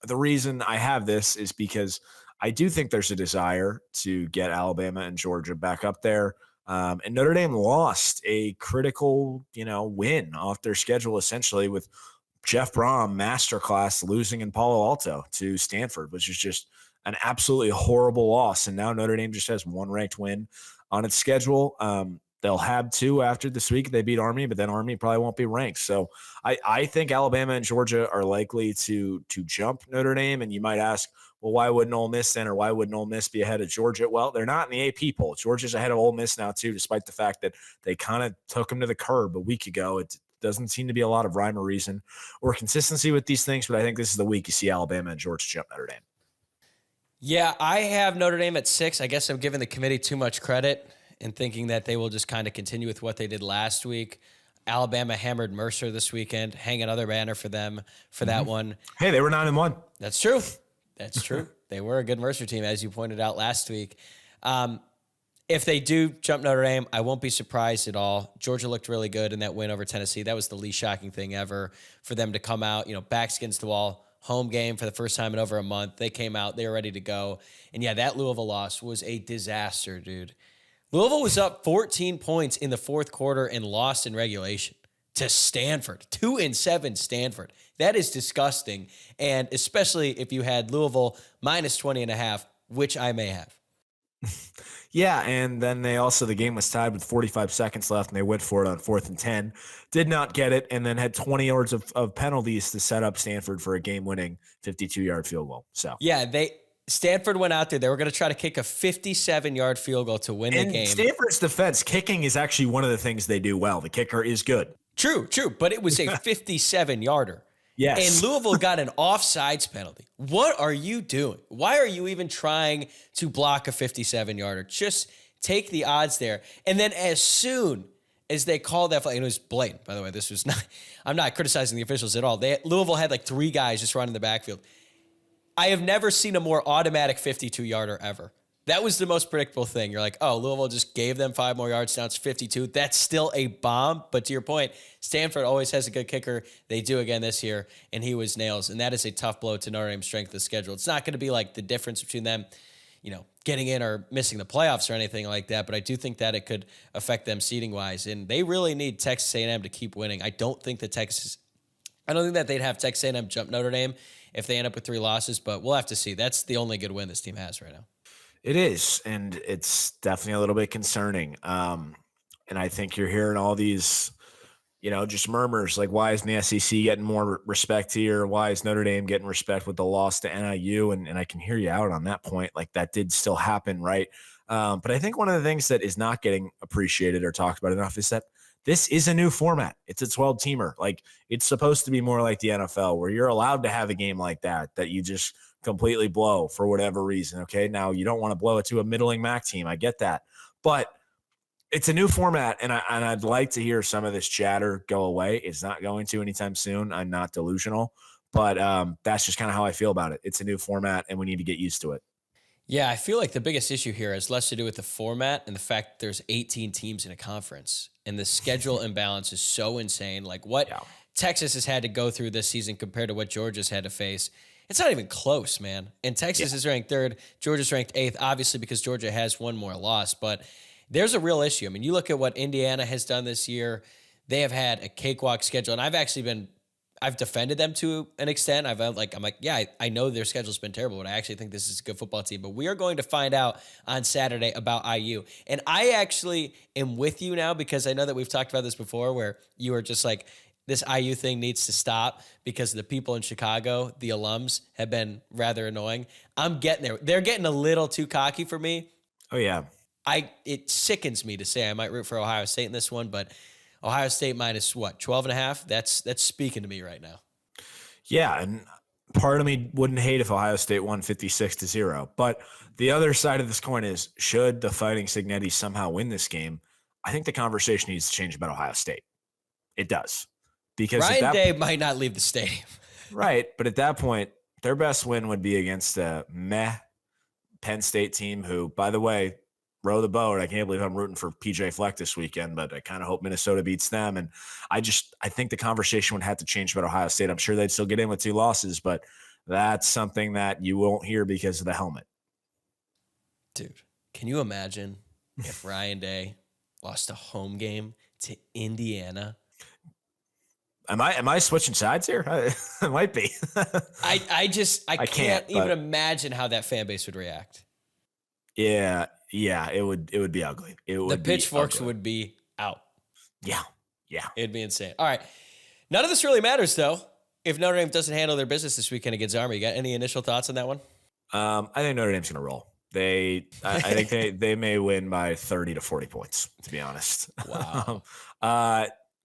the reason I have this is because I do think there's a desire to get Alabama and Georgia back up there. And Notre Dame lost a critical, win off their schedule, essentially, with Jeff Brom masterclass losing in Palo Alto to Stanford, which is just an absolutely horrible loss. And now Notre Dame just has one ranked win on its schedule. They'll have 2 after this week. They beat Army, but then Army probably won't be ranked. So I think Alabama and Georgia are likely to jump Notre Dame. And you might ask, well, why wouldn't Ole Miss then, or why wouldn't Ole Miss be ahead of Georgia? Well, they're not in the AP poll. Georgia's ahead of Ole Miss now too, despite the fact that they kind of took them to the curb a week ago. It doesn't seem to be a lot of rhyme or reason or consistency with these things, but I think this is the week you see Alabama and Georgia jump Notre Dame. Yeah, I have Notre Dame at 6. I guess I'm giving the committee too much credit and thinking that they will just kind of continue with what they did last week. Alabama hammered Mercer this weekend. Hang another banner for them for that one. Hey, they were 9-1. That's true. That's true. They were a good Mercer team, as you pointed out last week. If they do jump Notre Dame, I won't be surprised at all. Georgia looked really good in that win over Tennessee. That was the least shocking thing ever for them to come out, backs against the wall, home game for the first time in over a month. They came out, they were ready to go. And yeah, that Louisville loss was a disaster, dude. Louisville was up 14 points in the fourth quarter and lost in regulation to Stanford. 2-7 Stanford. That is disgusting. And especially if you had Louisville minus 20.5, which I may have. Yeah, and then the game was tied with 45 seconds left, and they went for it on 4th and 10. Did not get it, and then had 20 yards of penalties to set up Stanford for a game-winning 52-yard field goal. So yeah, Stanford went out there. They were going to try to kick a 57-yard field goal to win the game. Stanford's defense, kicking is actually one of the things they do well. The kicker is good. True, but it was a 57-yarder. Yes. And Louisville got an offsides penalty. What are you doing? Why are you even trying to block a 57-yarder? Just take the odds there. And then as soon as they called that flag, and it was blatant, by the way, this was not, I'm not criticizing the officials at all. Louisville had like 3 guys just running the backfield. I have never seen a more automatic 52-yarder ever. That was the most predictable thing. You're like, oh, Louisville just gave them 5 more yards. Now it's 52. That's still a bomb. But to your point, Stanford always has a good kicker. They do again this year, and he was nails. And that is a tough blow to Notre Dame's strength of the schedule. It's not going to be like the difference between them, getting in or missing the playoffs or anything like that. But I do think that it could affect them seeding-wise. And they really need Texas A&M to keep winning. I don't think that they'd have Texas A&M jump Notre Dame if they end up with 3 losses. But we'll have to see. That's the only good win this team has right now. It is, and it's definitely a little bit concerning. And I think you're hearing all these, just murmurs like, why isn't the SEC getting more respect here? Why is Notre Dame getting respect with the loss to NIU? And I can hear you out on that point. Like, that did still happen, right? But I think one of the things that is not getting appreciated or talked about enough is that this is a new format. It's a 12-teamer. Like, it's supposed to be more like the NFL, where you're allowed to have a game like that you just completely blow for whatever reason. Okay. Now you don't want to blow it to a middling MAC team. I get that, but it's a new format. And I'd like to hear some of this chatter go away. It's not going to anytime soon. I'm not delusional, but that's just kind of how I feel about it. It's a new format and we need to get used to it. Yeah. I feel like the biggest issue here has less to do with the format and the fact that there's 18 teams in a conference, and the schedule imbalance is so insane. Like what Texas has had to go through this season compared to what Georgia's had to face. It's not even close, man. And Texas is ranked 3rd. Georgia's ranked 8th, obviously because Georgia has 1 more loss. But there's a real issue. I mean, you look at what Indiana has done this year. They have had a cakewalk schedule. And I've defended them to an extent. I'm like, yeah, I know their schedule's been terrible, but I actually think this is a good football team. But we are going to find out on Saturday about IU. And I actually am with you now, because I know that we've talked about this before, where you were just like, this IU thing needs to stop because the people in Chicago, the alums, have been rather annoying. I'm getting there. They're getting a little too cocky for me. Oh, yeah. It sickens me to say I might root for Ohio State in this one, but Ohio State minus 12.5? That's speaking to me right now. Yeah, and part of me wouldn't hate if Ohio State won 56-0. But the other side of this coin is, should the Fighting Cignetti somehow win this game, I think the conversation needs to change about Ohio State. It does. Because Ryan Day might not leave the stadium. Right. But at that point, their best win would be against a Penn State team who, by the way, row the boat. I can't believe I'm rooting for PJ Fleck this weekend, but I kind of hope Minnesota beats them. And I think the conversation would have to change about Ohio State. I'm sure they'd still get in with 2 losses, but that's something that you won't hear because of the helmet. Dude, can you imagine if Ryan Day lost a home game to Indiana? Am I switching sides here? It might be. I can't even imagine how that fan base would react. Yeah, it would be ugly. The pitchforks would be out. Yeah. It'd be insane. All right. None of this really matters, though, if Notre Dame doesn't handle their business this weekend against Army. You got any initial thoughts on that one? I think Notre Dame's going to roll. I think they may win by 30 to 40 points, to be honest. Wow.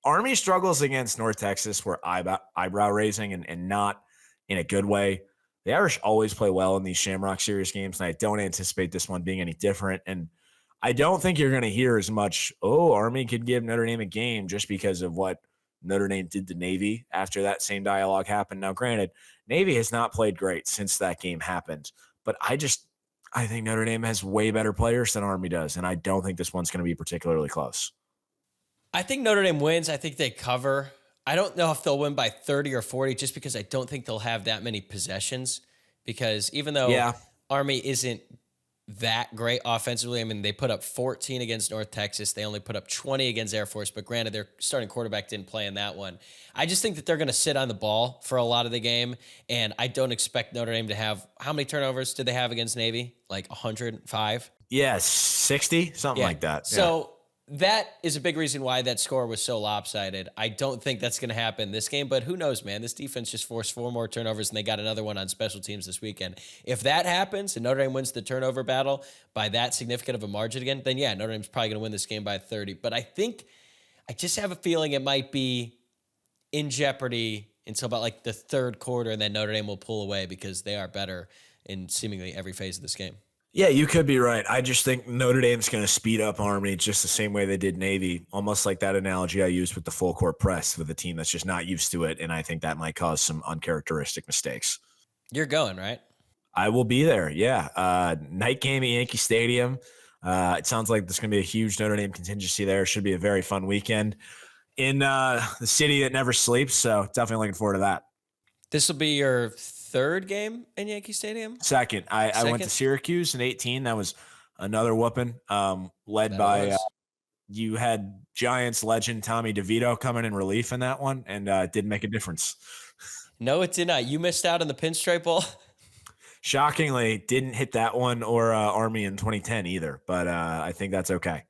Army struggles against North Texas were eyebrow raising and not in a good way. The Irish always play well in these Shamrock Series games, and I don't anticipate this one being any different. And I don't think you're going to hear as much, Army could give Notre Dame a game, just because of what Notre Dame did to Navy after that same dialogue happened. Now, granted, Navy has not played great since that game happened, but I think Notre Dame has way better players than Army does, and I don't think this one's going to be particularly close. I think Notre Dame wins. I think they cover. I don't know if they'll win by 30 or 40 just because I don't think they'll have that many possessions. Because even though Army isn't that great offensively, I mean, they put up 14 against North Texas. They only put up 20 against Air Force, but granted, their starting quarterback didn't play in that one. I just think that they're going to sit on the ball for a lot of the game, and I don't expect Notre Dame to have – how many turnovers did they have against Navy? Like 105? Yeah, 60, something like that. So that is a big reason why that score was so lopsided. I don't think that's going to happen this game, but who knows, man? This defense just forced 4 more turnovers, and they got another one on special teams this weekend. If that happens and Notre Dame wins the turnover battle by that significant of a margin again, then yeah, Notre Dame's probably going to win this game by 30. But I just have a feeling it might be in jeopardy until about like the third quarter, and then Notre Dame will pull away because they are better in seemingly every phase of this game. Yeah, you could be right. I just think Notre Dame's going to speed up Army just the same way they did Navy, almost like that analogy I used with the full court press with a team that's just not used to it, and I think that might cause some uncharacteristic mistakes. You're going, right? I will be there, yeah. Night game at Yankee Stadium. It sounds like there's going to be a huge Notre Dame contingency there. Should be a very fun weekend in the city that never sleeps, so definitely looking forward to that. This will be your third game in Yankee Stadium? Second. I went to Syracuse in 2018. That was another whooping, led by you had Giants legend Tommy DeVito coming in relief in that one, and it didn't make a difference. No, it did not. You missed out on the Pinstripe Bowl? Shockingly, didn't hit that one or Army in 2010 either, but I think that's okay.